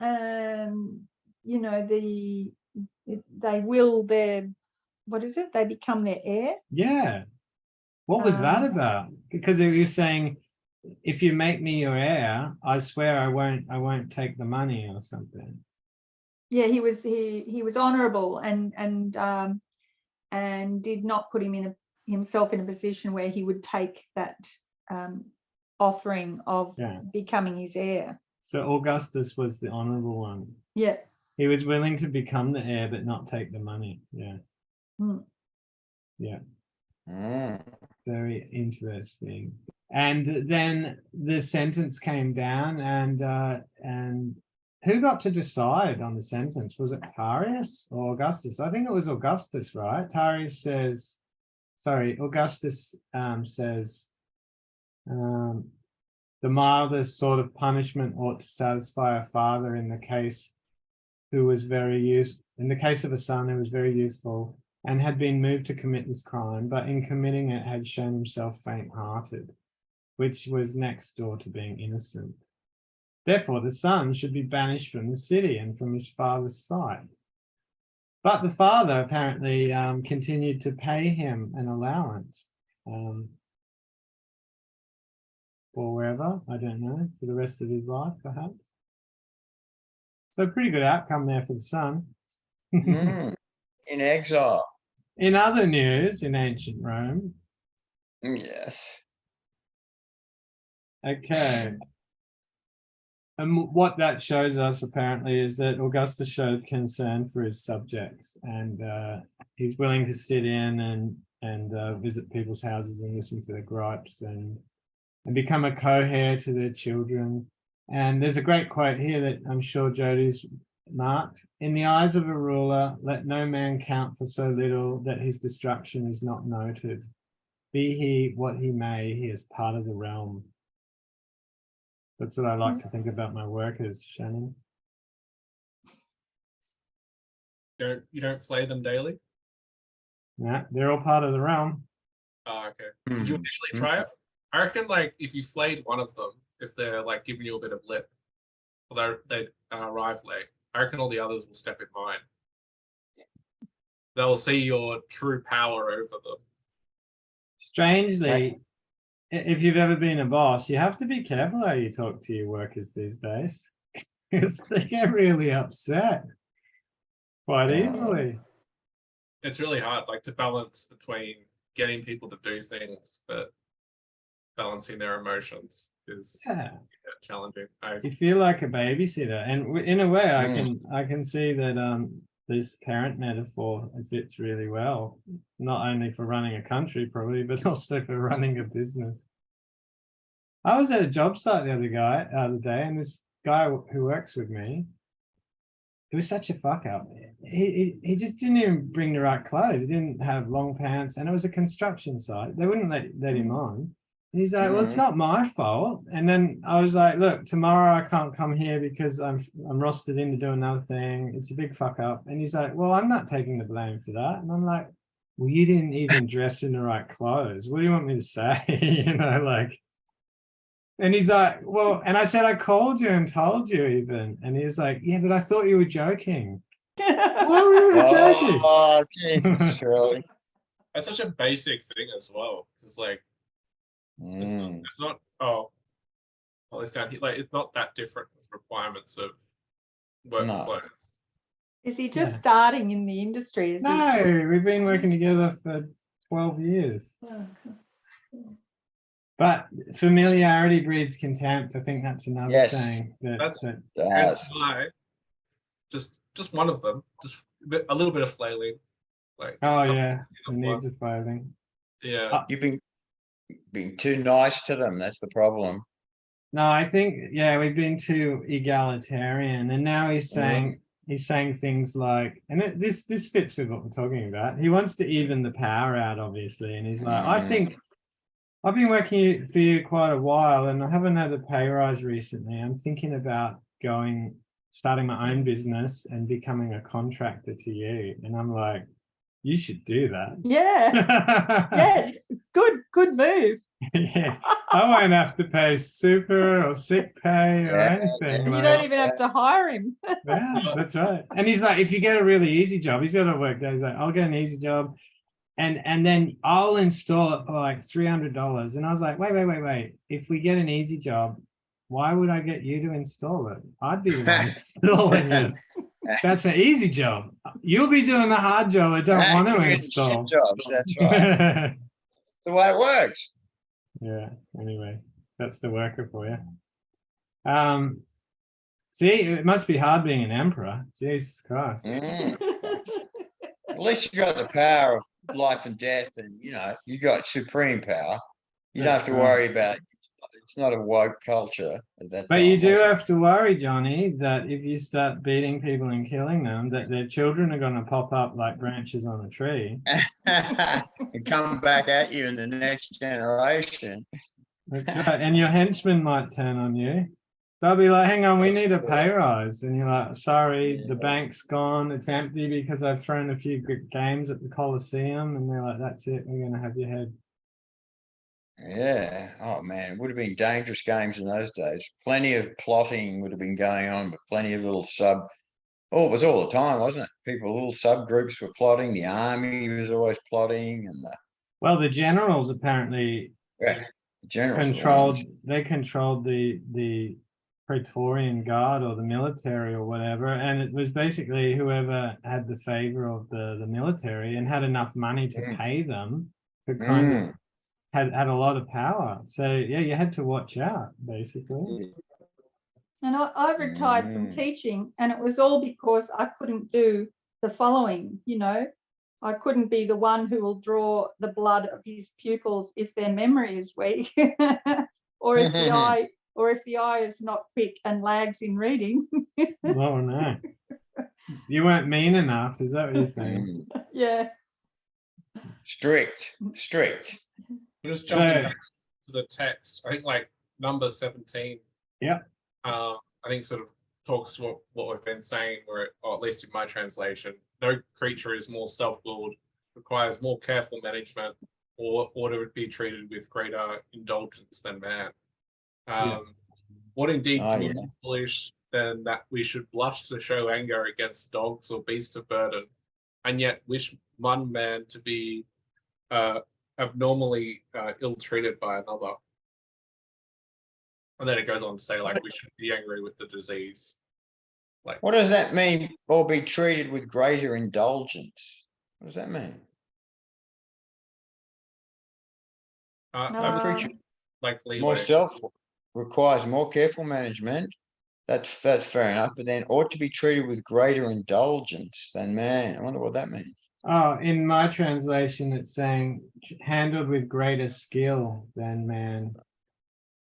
they will their, what is it? They become their heir. Yeah. What was that about? Because you're saying, if you make me your heir, I swear I won't take the money or something. Yeah, he was honourable and did not put himself in a position where he would take that offering of becoming his heir. So Augustus was the honourable one. Yeah. He was willing to become the heir but not take the money. Yeah. Yeah. Very interesting. And then the sentence came down, and who got to decide on the sentence? Was it Tarius or Augustus? I think it was Augustus, right? Tarius says, sorry, Augustus says, the mildest sort of punishment ought to satisfy a father in the case who was very useful, in the case of a son who was very useful and had been moved to commit this crime, but in committing it had shown himself faint-hearted, which was next door to being innocent. Therefore, the son should be banished from the city and from his father's sight. But the father apparently continued to pay him an allowance forever, I don't know, for the rest of his life, perhaps. So pretty good outcome there for the son. In exile. In other news, in ancient Rome, Yes. okay. And what that shows us apparently is that Augustus showed concern for his subjects, and he's willing to sit in and visit people's houses and listen to their gripes and become a co-heir to their children. And there's a great quote here that I'm sure Jodi's marked. In the eyes of a ruler, let no man count for so little that his destruction is not noted. Be he what he may, he is part of the realm. That's what I like to think about my workers, Shannon. You don't flay them daily? Yeah, they're all part of the realm. Oh, okay. Did you initially try it? I reckon, like, if you flayed one of them, if they're like giving you a bit of lip, although they arrive late, I reckon all the others will step in line. They'll see your true power over them. Strangely, if you've ever been a boss, you have to be careful how you talk to your workers these days, because they get really upset quite easily. It's really hard, like, to balance between getting people to do things, but balancing their emotions is challenging. You feel like a babysitter, and in a way, I can see that this parent metaphor fits really well, not only for running a country probably, but also for running a business. I was at a job site the other day, and this guy who works with me, he was such a fuck up. He just didn't even bring the right clothes. He didn't have long pants, and it was a construction site. They wouldn't let him on. And he's like, well, it's not my fault. And then I was like, look, tomorrow I can't come here because I'm rostered in to do another thing. It's a big fuck up. And he's like, well, I'm not taking the blame for that. And I'm like, well, you didn't even dress in the right clothes. What do you want me to say? You know, like. And he's like, well, and I said, I called you and told you even. And he was like, yeah, but I thought you were joking. Why were you joking? Oh, Jesus, really? That's such a basic thing as well, because, like, it's not well, it's down here, like, it's not that different with requirements of work clothes. Is he just starting in the industry? No, we've been working together for 12 years. But familiarity breeds contempt. I think that's another saying. That's why just one of them, just a little bit of flailing. Like, it needs a flailing. Yeah. You've been too nice to them. That's the problem. No, I think we've been too egalitarian, and now he's saying things like, and this fits with what we're talking about. He wants to even the power out, obviously, and he's like, I think I've been working for you quite a while, and I haven't had a pay rise recently. I'm thinking about starting my own business and becoming a contractor to you. And I'm like, you should do that. Yeah. Good move. Yeah, I won't have to pay super or sick pay or anything. You don't even have to hire him. Yeah, that's right. And he's like, if you get a really easy job, he's got to work days. Like, I'll get an easy job, and then I'll install it for like $300. And I was like, wait. If we get an easy job, why would I get you to install it? I'd be the one installing it. That's an easy job. You'll be doing the hard job I don't want to install. Jobs, that's right. The way it works. Yeah, anyway, that's the worker for you. See, it must be hard being an emperor. Jesus Christ. At least you got the power of life and death, and you got supreme power. You don't That's have to right. worry about. It's not a woke culture at that But time. you do was it? have to worry, Johnny, that if you start beating people and killing them, that their children are going to pop up like branches on a tree. and come back at you in the next generation. That's right. And your henchmen might turn on you. They'll be like, hang on, we That's need a true. pay rise. And you're like, sorry, the Yeah. bank's gone. It's empty because I've thrown a few good games at the Coliseum. And they're like, that's it. We're going to have your head. Yeah. Oh man, it would have been dangerous games in those days. Plenty of plotting would have been going on, but plenty of little it was all the time, wasn't it? Little subgroups were plotting. The army was always plotting, and Well, the generals apparently the generals were the ones. they controlled the Praetorian Guard or the military or whatever, and it was basically whoever had the favor of the military and had enough money to pay them could kind of had a lot of power. So yeah, you had to watch out basically. And I retired from teaching, and it was all because I couldn't do the following, I couldn't be the one who will draw the blood of his pupils if their memory is weak, or if the eye is not quick and lags in reading. Oh no. You weren't mean enough, is that what you're saying? Yeah. Strict. We're just jumping back to the text. I think like number 17. Yeah. I think sort of talks to what we've been saying, or at least in my translation, no creature is more self-willed, requires more careful management, or to be treated with greater indulgence than man. What indeed can be more foolish than that we should blush to show anger against dogs or beasts of burden, and yet wish one man to be abnormally ill-treated by another. And then it goes on to say, like, we should be angry with the disease. Like, What does that mean? Or be treated with greater indulgence? What does that mean? No creature like leeway. more requires more careful management. That's fair enough. But then ought to be treated with greater indulgence than man. I wonder what that means. Oh, in my translation, it's saying handled with greater skill than man.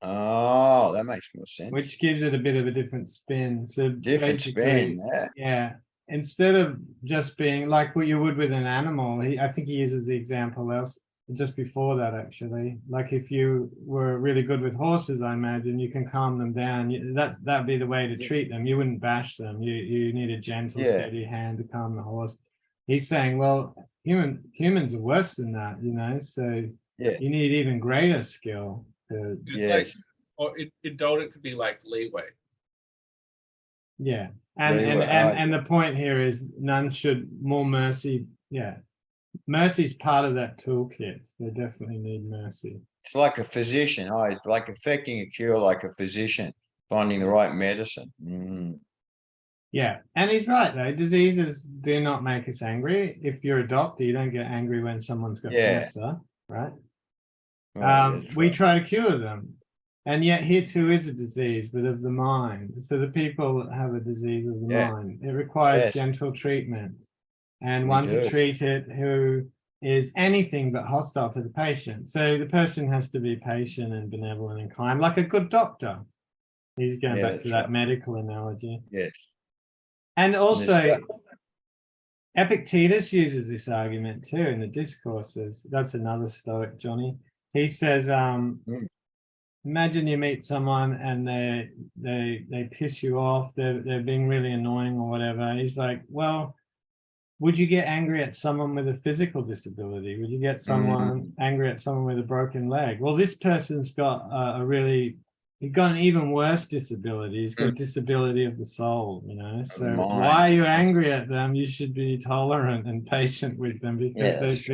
Oh, that makes more sense. Which gives it a bit of a different spin. So Different spin, yeah. Instead of just being like what you would with an animal, I think he uses the example else just before that actually. Like if you were really good with horses, I imagine you can calm them down. That'd be the way to treat them. You wouldn't bash them. You need a gentle, steady hand to calm the horse. He's saying, well, humans are worse than that, so you need even greater skill. It's like, or indulgent could be like leeway. Yeah, and the point here is none should more mercy. Yeah, mercy's part of that toolkit. They definitely need mercy. It's like a physician. It's like affecting a cure, like a physician finding the right medicine. Yeah, and he's right though. Diseases do not make us angry. If you're a doctor, you don't get angry when someone's got cancer, right? We try to cure them, and yet here too is a disease, but of the mind. So the people that have a disease of the mind, it requires gentle treatment, and one to treat it who is anything but hostile to the patient. So the person has to be patient and benevolent and kind, like a good doctor. He's going back to that medical analogy. Yes. And also, Epictetus uses this argument too in the discourses. That's another Stoic, Johnny. He says, imagine you meet someone and they piss you off, they're being really annoying or whatever. He's like, well, would you get angry at someone with a physical disability? Would you get someone angry at someone with a broken leg? Well, this person's got he's got an even worse disability. He's got a disability of the soul, So why are you angry at them? You should be tolerant and patient with them because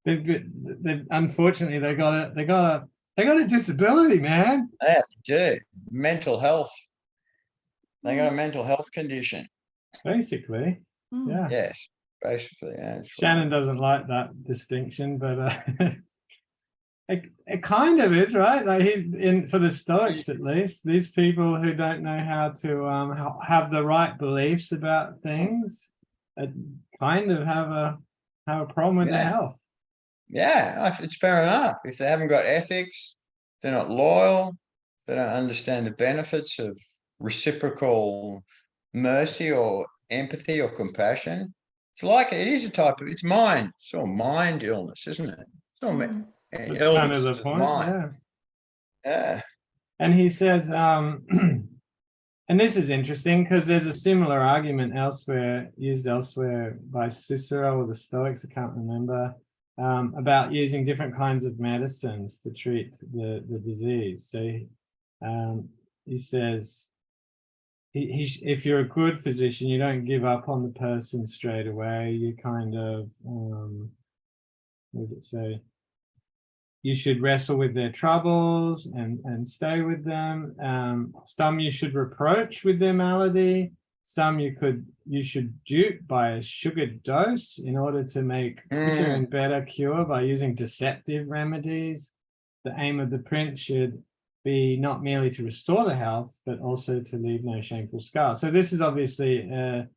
they've unfortunately they got a disability, man. Yeah, they do. Mental health. They got a mental health condition. Basically. Yeah. Yes, basically. Yeah, Shannon doesn't like that distinction, but it kind of is, right? Like for the Stoics at least, these people who don't know how to have the right beliefs about things, kind of have have a problem with their Yeah. health. Yeah, it's fair enough. If they haven't got ethics, they're not loyal, they don't understand the benefits of reciprocal mercy or empathy or compassion. It is a type of, it's mind. It's all mind illness, isn't it? It's all Mm. That's illness kind of the of the point. mind. Yeah. Yeah. And he says, and this is interesting because there's a similar argument used elsewhere by Cicero or the Stoics, I can't remember, about using different kinds of medicines to treat the disease. So he says, if you're a good physician, you don't give up on the person straight away. You kind of, what does it say? You should wrestle with their troubles and stay with them. Some you should reproach with their malady. Some you should dupe by a sugared dose in order to make quicker and better cure by using deceptive remedies. The aim of the prince should be not merely to restore the health, but also to leave no shameful scar. So this is obviously a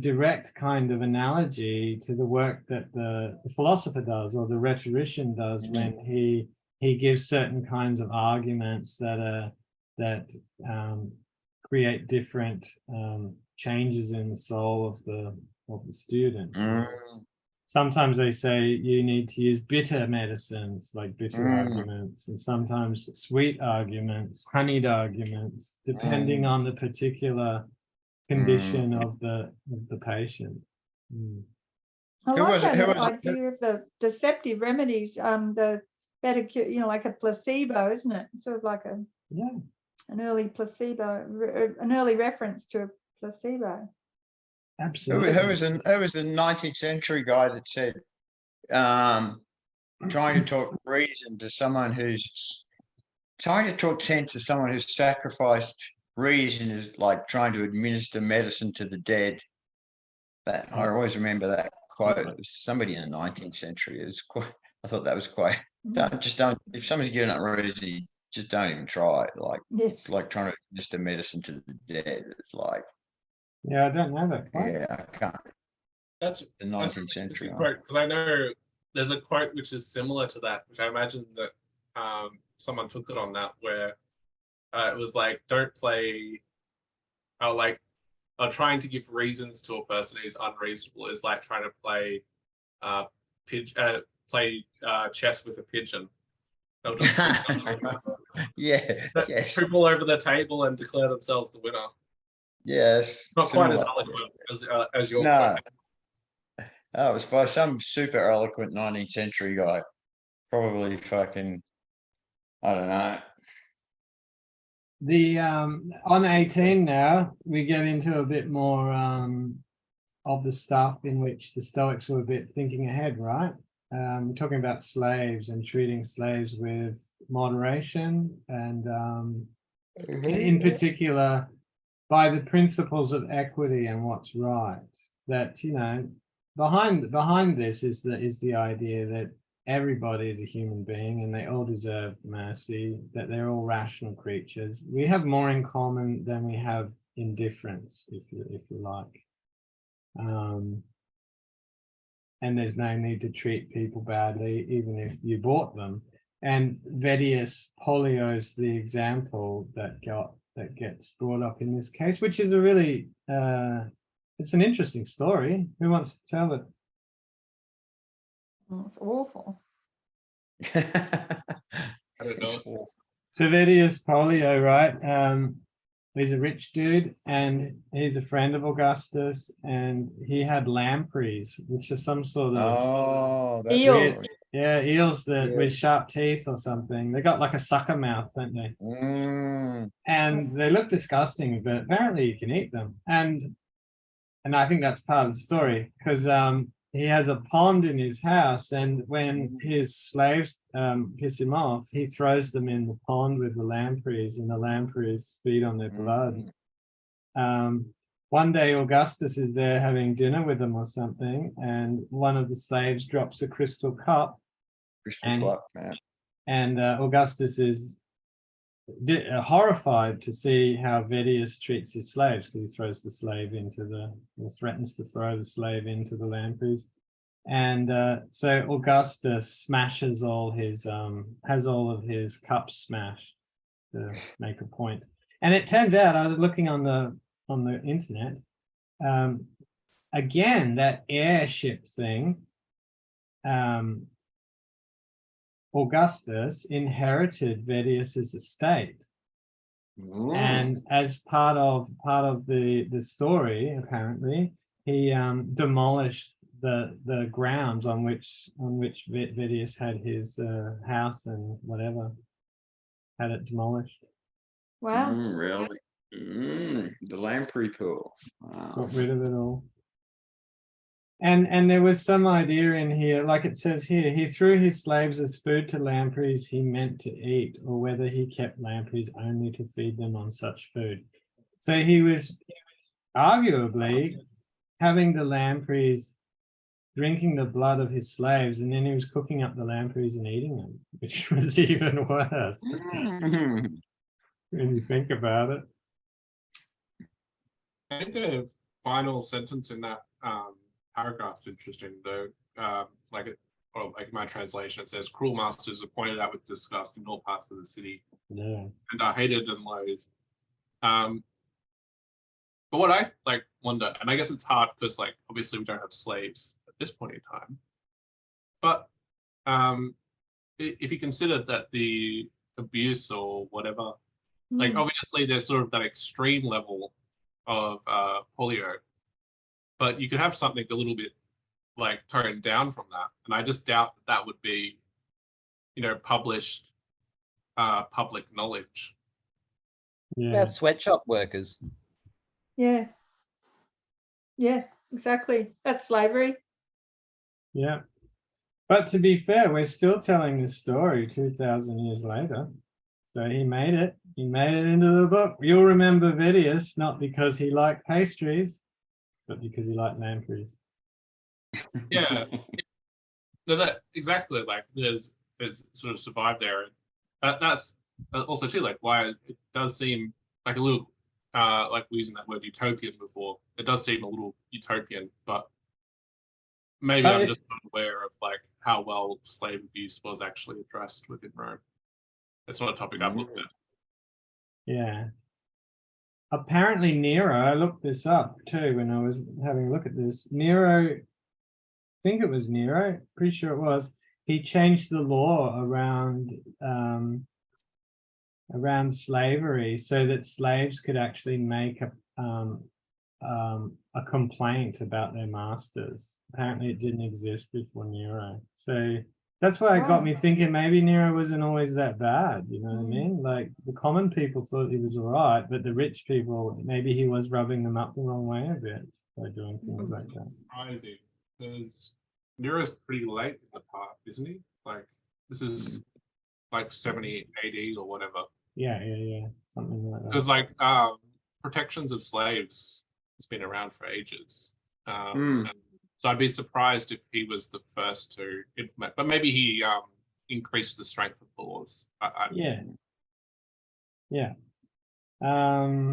direct kind of analogy to the work that the philosopher does or the rhetorician does when he gives certain kinds of arguments that create different changes in the soul of the student. Sometimes they say you need to use bitter medicines, like bitter arguments, and sometimes sweet arguments, honeyed arguments, depending on the particular condition of the patient. I Who like was it? that Who was it? idea of the deceptive remedies, the better cure, like a placebo, isn't it? Sort of like an early placebo, an early reference to a placebo. Absolutely. Who was the 19th century guy that said, trying to talk reason to someone who's trying to talk sense to someone who's sacrificed reason is like trying to administer medicine to the dead. That I always remember that quote. It was somebody in the 19th century. It was quite. I thought that was quite. Don't. If someone's giving up reason, just don't even try it. Like it's like trying to administer medicine to the dead. It's like. Yeah, I don't know that quote. Yeah, I can't. That's the 19th century quote, because I know there's a quote which is similar to that, which I imagine that someone took it on that, where it was like, don't play, trying to give reasons to a person who's unreasonable is like trying to play chess with a pigeon. They'll just yes. trip all over the table and declare themselves the winner. Yes. Not quite as eloquent as your quote. Oh, it was by some super eloquent 19th century guy. Probably fucking, I don't know. The on 18 now, we get into a bit more of the stuff in which the Stoics were a bit thinking ahead, right? We're talking about slaves and treating slaves with moderation and in particular by the principles of equity and what's right. That, behind this is the idea that everybody is a human being and they all deserve mercy, that they're all rational creatures. We have more in common than we have in difference, if you like. And there's no need to treat people badly, even if you bought them. And Vettius Polio's the example that gets brought up in this case, which is a really it's an interesting story. Who wants to tell it? Oh, it's awful. I don't know. So Vettius Polio, right? He's a rich dude and he's a friend of Augustus, and he had lampreys, which are some sort of eels. Eels with sharp teeth or something. They got like a sucker mouth, don't they? And they look disgusting, but apparently you can eat them. And I think that's part of the story, because he has a pond in his house, and when his slaves piss him off, he throws them in the pond with the lampreys, and the lampreys feed on their blood. One day Augustus is there having dinner with them or something, and one of the slaves drops a crystal cup. And Augustus is horrified to see how Vettius treats his slaves, because he throws the slave into or threatens to throw the slave into the lampreys. And so Augustus smashes all his has all of his cups smashed to make a point. And it turns out, I was looking on the internet, again, that airship thing, Augustus inherited Vedius's estate. Ooh. And as part of the story, apparently, he demolished the grounds on which Vedius had his house and whatever, had it demolished. Wow. Really? The lamprey pool. Wow. Got rid of it all. And there was some idea in here, like it says here, he threw his slaves as food to lampreys he meant to eat, or whether he kept lampreys only to feed them on such food. So he was arguably having the lampreys drinking the blood of his slaves, and then he was cooking up the lampreys and eating them, which was even worse when you think about it. I think the final sentence in that paragraph's interesting, though. Like my translation, it says, "Cruel masters are pointed out with disgust in all parts of the city, Yeah. and are hated and loathed." But what I wonder, and I guess it's hard because obviously we don't have slaves at this point in time, but if you consider that the abuse or whatever, obviously there's sort of that extreme level of polio, but you could have something a little bit toned down from that, and I just doubt that would be, published public knowledge. Yeah. About sweatshop workers. Yeah. Yeah, exactly. That's slavery. Yeah. But to be fair, we're still telling this story 2,000 years later. So he made it. He made it into the book. You'll remember Vedius, not because he liked pastries, but because he liked lampreys. Yeah. No, that exactly, it's sort of survived there. That's also too why it does seem a little we're using that word utopian before. It does seem a little utopian, but maybe I'm just not aware of how well slave abuse was actually addressed within Rome. It's not a topic I've looked at. Yeah. Apparently Nero, I looked this up too when I was having a look at this. Nero, I think it was Nero, pretty sure it was. He changed the law around slavery so that slaves could actually make a complaint about their masters. Apparently it didn't exist before Nero. So that's why it got me thinking maybe Nero wasn't always that bad, you know what I mean? The common people thought he was all right, but the rich people, maybe he was rubbing them up the wrong way a bit by doing things like that. Surprising, because Nero's pretty late in the part, isn't he? This is 70 AD or whatever. Yeah, something like that. Because protections of slaves has been around for ages. And so I'd be surprised if he was the first to implement, but maybe he increased the strength of the laws. Yeah.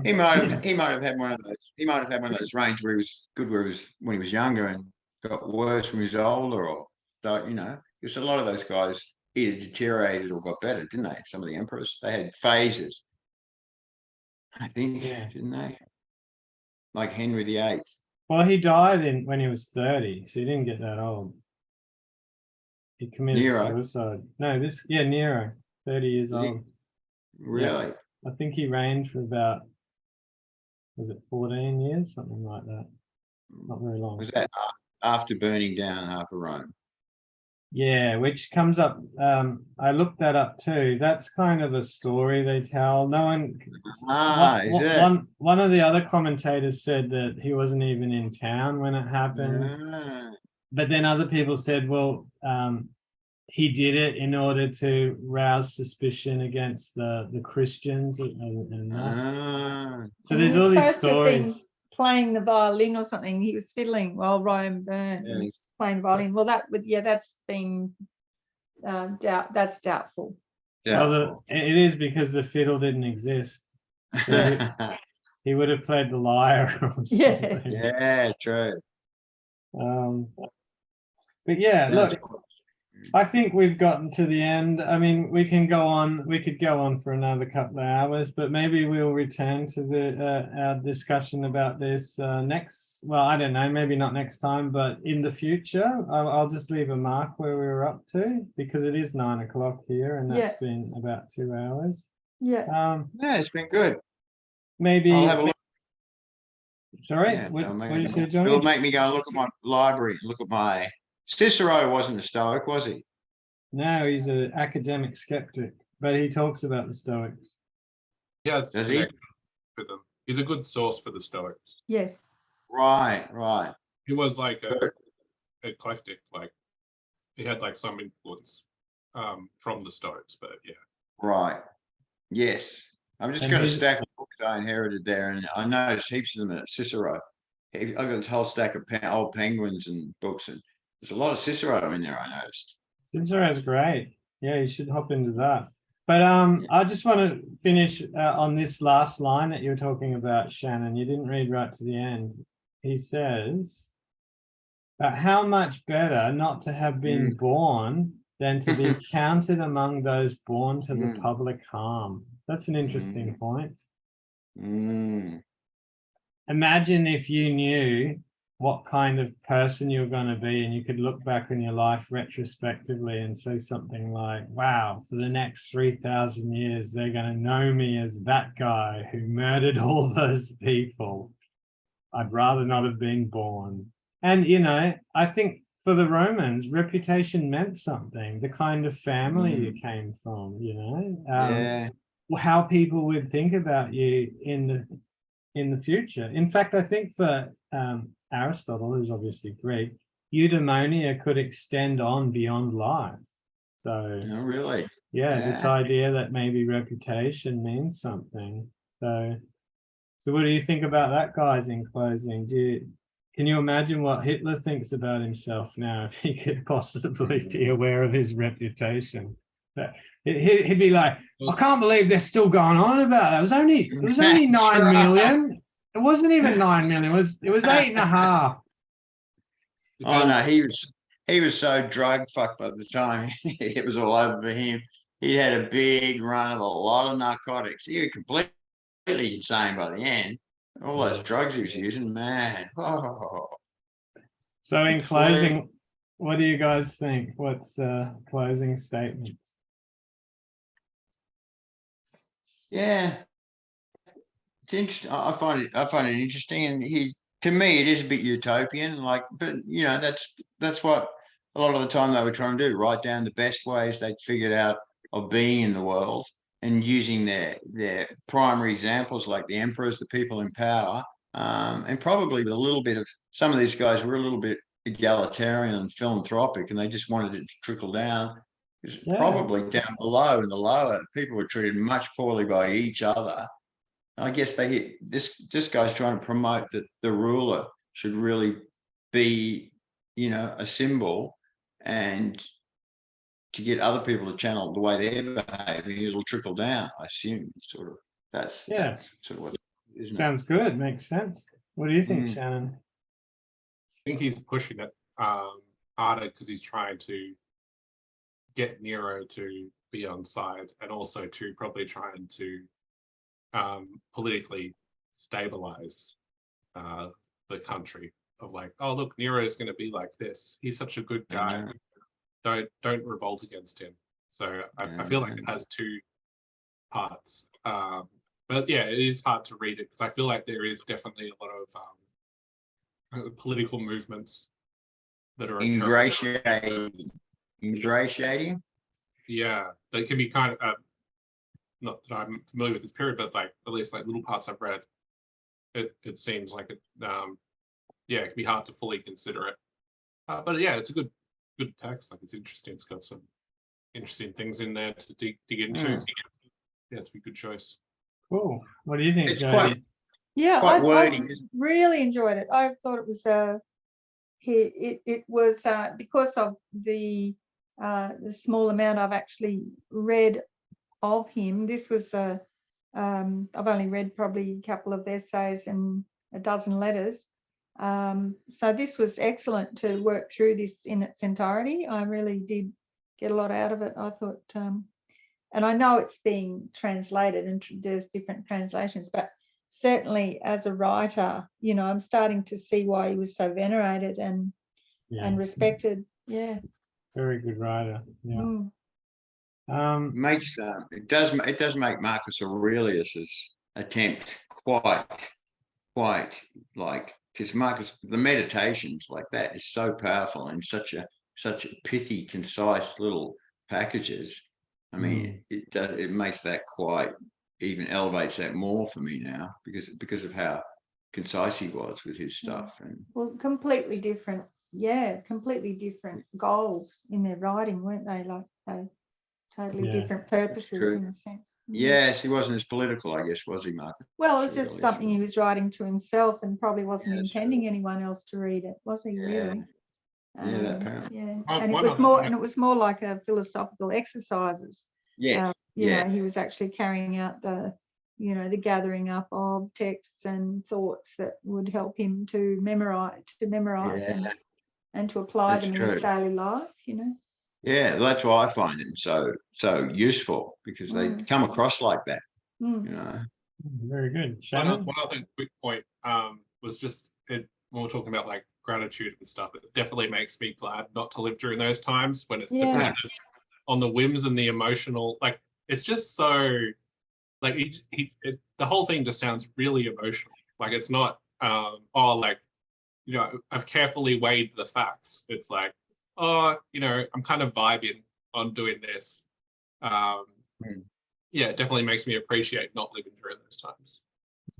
He might have had one of those. He might have had one of those reigns where he was good when he was younger and got worse when he was older, or because a lot of those guys either deteriorated or got better, didn't they? Some of the emperors, they had phases, I think, didn't they? Like Henry VIII. Well, he died when he was 30, so he didn't get that old. He committed suicide. No, Nero, 30 years old. Really? Yeah. I think he reigned for about, was it 14 years? Something like that. Not very long. Was that after burning down half of Rome? Yeah, which comes up. I looked that up too. That's kind of a story they tell. No one. Is it? One of the other commentators said that he wasn't even in town when it happened. But then other people said, well, he did it in order to rouse suspicion against the Christians and that. So there's all these stories. Playing the violin or something. He was fiddling while Rome burned. Yeah. Playing violin. Well, that's been that's doubtful. Well, it is because the fiddle didn't exist. So he would have played the lyre or something. Yeah, true. But yeah, That's look, I think we've gotten to the end. I mean, we could go on for another couple of hours, but maybe we'll return to the our discussion about this next. Well, I don't know, maybe not next time, but in the future. I'll just leave a mark where we were up to because it is 9 o'clock here, and that's been about 2 hours. Yeah. yeah, it's been good. Maybe. I'll have a look. Sorry, Yeah, what it'll you say, it'll Johnny? make me go and look at my library, look at my Cicero wasn't a Stoic, was he? No, he's an academic skeptic, but he talks about the Stoics. Yeah, Does he? with them. He's a good source for the Stoics. Yes. Right, right. He was like a eclectic, like he had like some influence from the Stoics, but yeah. Right. Yes. I've just And got a his- stack of books I inherited there, and I noticed heaps of them at Cicero. I've got this whole stack of old penguins and books, and there's a lot of Cicero in there, I noticed. Cicero's great. Yeah, you should hop into that. But I just want to finish on this last line that you were talking about, Shannon. You didn't read right to the end. He says, how much better not to have been born than to be counted among those born to the public harm. That's an interesting point. Imagine if you knew what kind of person you're going to be and you could look back on your life retrospectively and say something like, wow, for the next 3,000 years, they're going to know me as that guy who murdered all those people. I'd rather not have been born. And, you know, I think for the Romans, reputation meant something, the kind of family you came from, you know, how people would think about you in the future. In fact, I think for Aristotle, who's obviously Greek, eudaimonia could extend on beyond life. So, Oh, really? yeah, this idea that maybe reputation means something. So what do you think about that, guys, in closing? Can you imagine what Hitler thinks about himself now if he could possibly be aware of his reputation? He'd be like, I can't believe they're still going on about that. It was only 9 million. It wasn't even 9 million. It was 8.5. Oh no, he was so drug fucked by the time it was all over for him. He had a big run of a lot of narcotics. He was completely insane by the end. All those drugs he was using, man. Oh. So in closing, what do you guys think? What's closing statements? Yeah, it's interesting. I find it interesting, and to me it is a bit utopian. Like, but you know, that's what a lot of the time they were trying to do: write down the best ways they'd figured out of being in the world, and using their primary examples like the emperors, the people in power, and probably with a little bit of some of these guys were a little bit egalitarian and philanthropic, and they just wanted it to trickle down. Probably down below in the lower, people were treated much poorly by each other. I guess they hit this guy's trying to promote that the ruler should really be, you know, a symbol, and to get other people to channel the way they're behaving, it'll trickle down, I assume. Sort of that's sort of what, isn't Sounds good, makes sense. What do you think, Shannon? I think he's pushing it harder because he's trying to get Nero to be on side, and also to probably trying to politically stabilize the country of like, oh look, Nero's going to be like this. He's such a good guy. Don't revolt against him. So I feel like it has two parts. But yeah, it is hard to read it because I feel like there is definitely a lot of political movements that are ingratiating. Yeah, they can be kind of not that I'm familiar with this period, but like at least like little parts I've read, it seems like it it can be hard to fully consider it. But yeah, it's a good text. Like, it's interesting. It's got some interesting things in there to dig into. Yeah, it's a good choice. Cool. What do you think, It's Jodie? quite wordy. I really enjoyed it. I thought it was it was because of the small amount I've actually read of him. This was I've only read probably a couple of essays and a dozen letters, So this was excellent to work through this in its entirety. I really did get a lot out of it. I thought, and I know it's being translated and there's different translations, but certainly as a writer, you know, I'm starting to see why he was so venerated and respected. Yeah. Very good writer. Yeah. Mm. Makes it does make Marcus Aurelius's attempt quite like, because Marcus, the meditations like that is so powerful and such pithy, concise little packages. I mean, it makes that quite, even elevates that more for me now because of how concise he was with his stuff. And well, completely different. Yeah, completely different goals in their writing, weren't they? Like they totally different purposes in a sense. Yes, he wasn't as political, I guess, was he, Marcus? Well, it was just something he was writing to himself and probably wasn't that's intending anyone else to read it, was he really? apparently. Yeah. One- And it one was other more, thing- and it was more like a philosophical exercises. Yes, You yeah, know, he was actually carrying out the, you know, the gathering up of texts and thoughts that would help him to memorize Yeah. and to apply That's them in true. his daily life, you know. yeah. That's why I find them so useful, because they come across like that. Mm. You know. Very good. One Shannon? other quick point was just when we're talking about like gratitude and stuff, it definitely makes me glad not to live during those times when it's Yeah. dependent on the whims and the emotional. Like it's just so like the whole thing just sounds really emotional. Like it's not like, you know, I've carefully weighed the facts. It's like, oh, you know, I'm kind of vibing on doing this. Yeah, it definitely makes me appreciate not living during those times.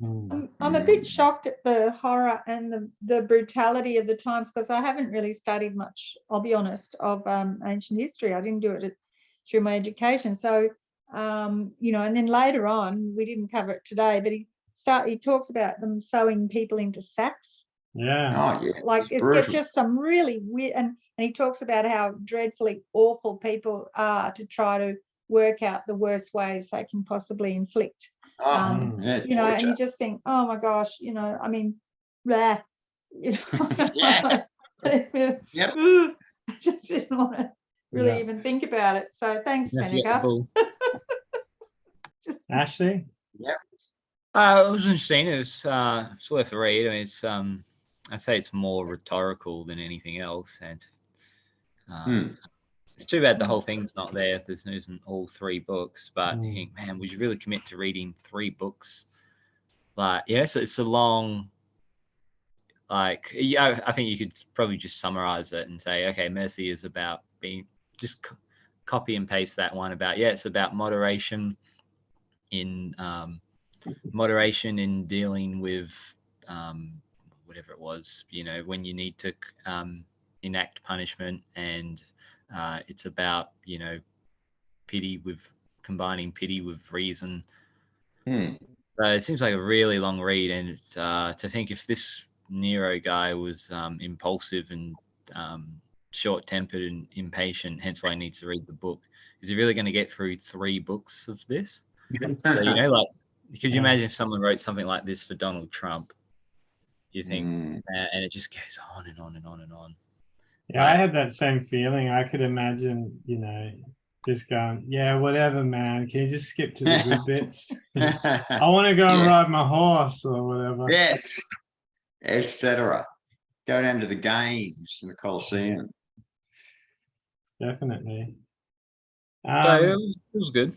I'm a bit shocked at the horror and the brutality of the times, because I haven't really studied much, I'll be honest, of ancient history. I didn't do it through my education. So, you know, and then later on, we didn't cover it today, but he talks about them sewing people into sacks. Yeah. Oh yeah. Like it's it's just some really weird, and he talks about how dreadfully awful people are to try to work out the worst ways they can possibly inflict. yeah, You know, and torture. you just think, oh my gosh, you know, I mean, blah, you know. Yeah. Yep. I just didn't want to really Yeah. even think about it. So thanks, Now, if you got Seneca. the bull. Ashley? It was interesting. It's worth a read. I mean, it's I'd say it's more rhetorical than anything else, and it's too bad the whole thing's not there. There isn't all 3 books, but you think, man, would you really commit to reading 3 books? Like, yeah, so it's a long. Like, yeah, I think you could probably just summarize it and say, okay, mercy is about being just copy and paste that one about, it's about moderation in dealing with whatever it was, you know, when you need to enact punishment, and it's about, you know, combining pity with reason. So it seems like a really long read, and to think if this Nero guy was impulsive and short-tempered and impatient, hence why he needs to read the book, is he really going to get through 3 books of this? So, you know, like, could you imagine if someone wrote something like this for Donald Trump? You think, and it just goes on and on and on and on. Yeah, I had that same feeling. I could imagine, you know, just going, yeah, whatever, man. Can you just skip to the good bits? I want to go and ride my horse or whatever. Yes, etc. Go down to the games in the Colosseum. Definitely. So it was good.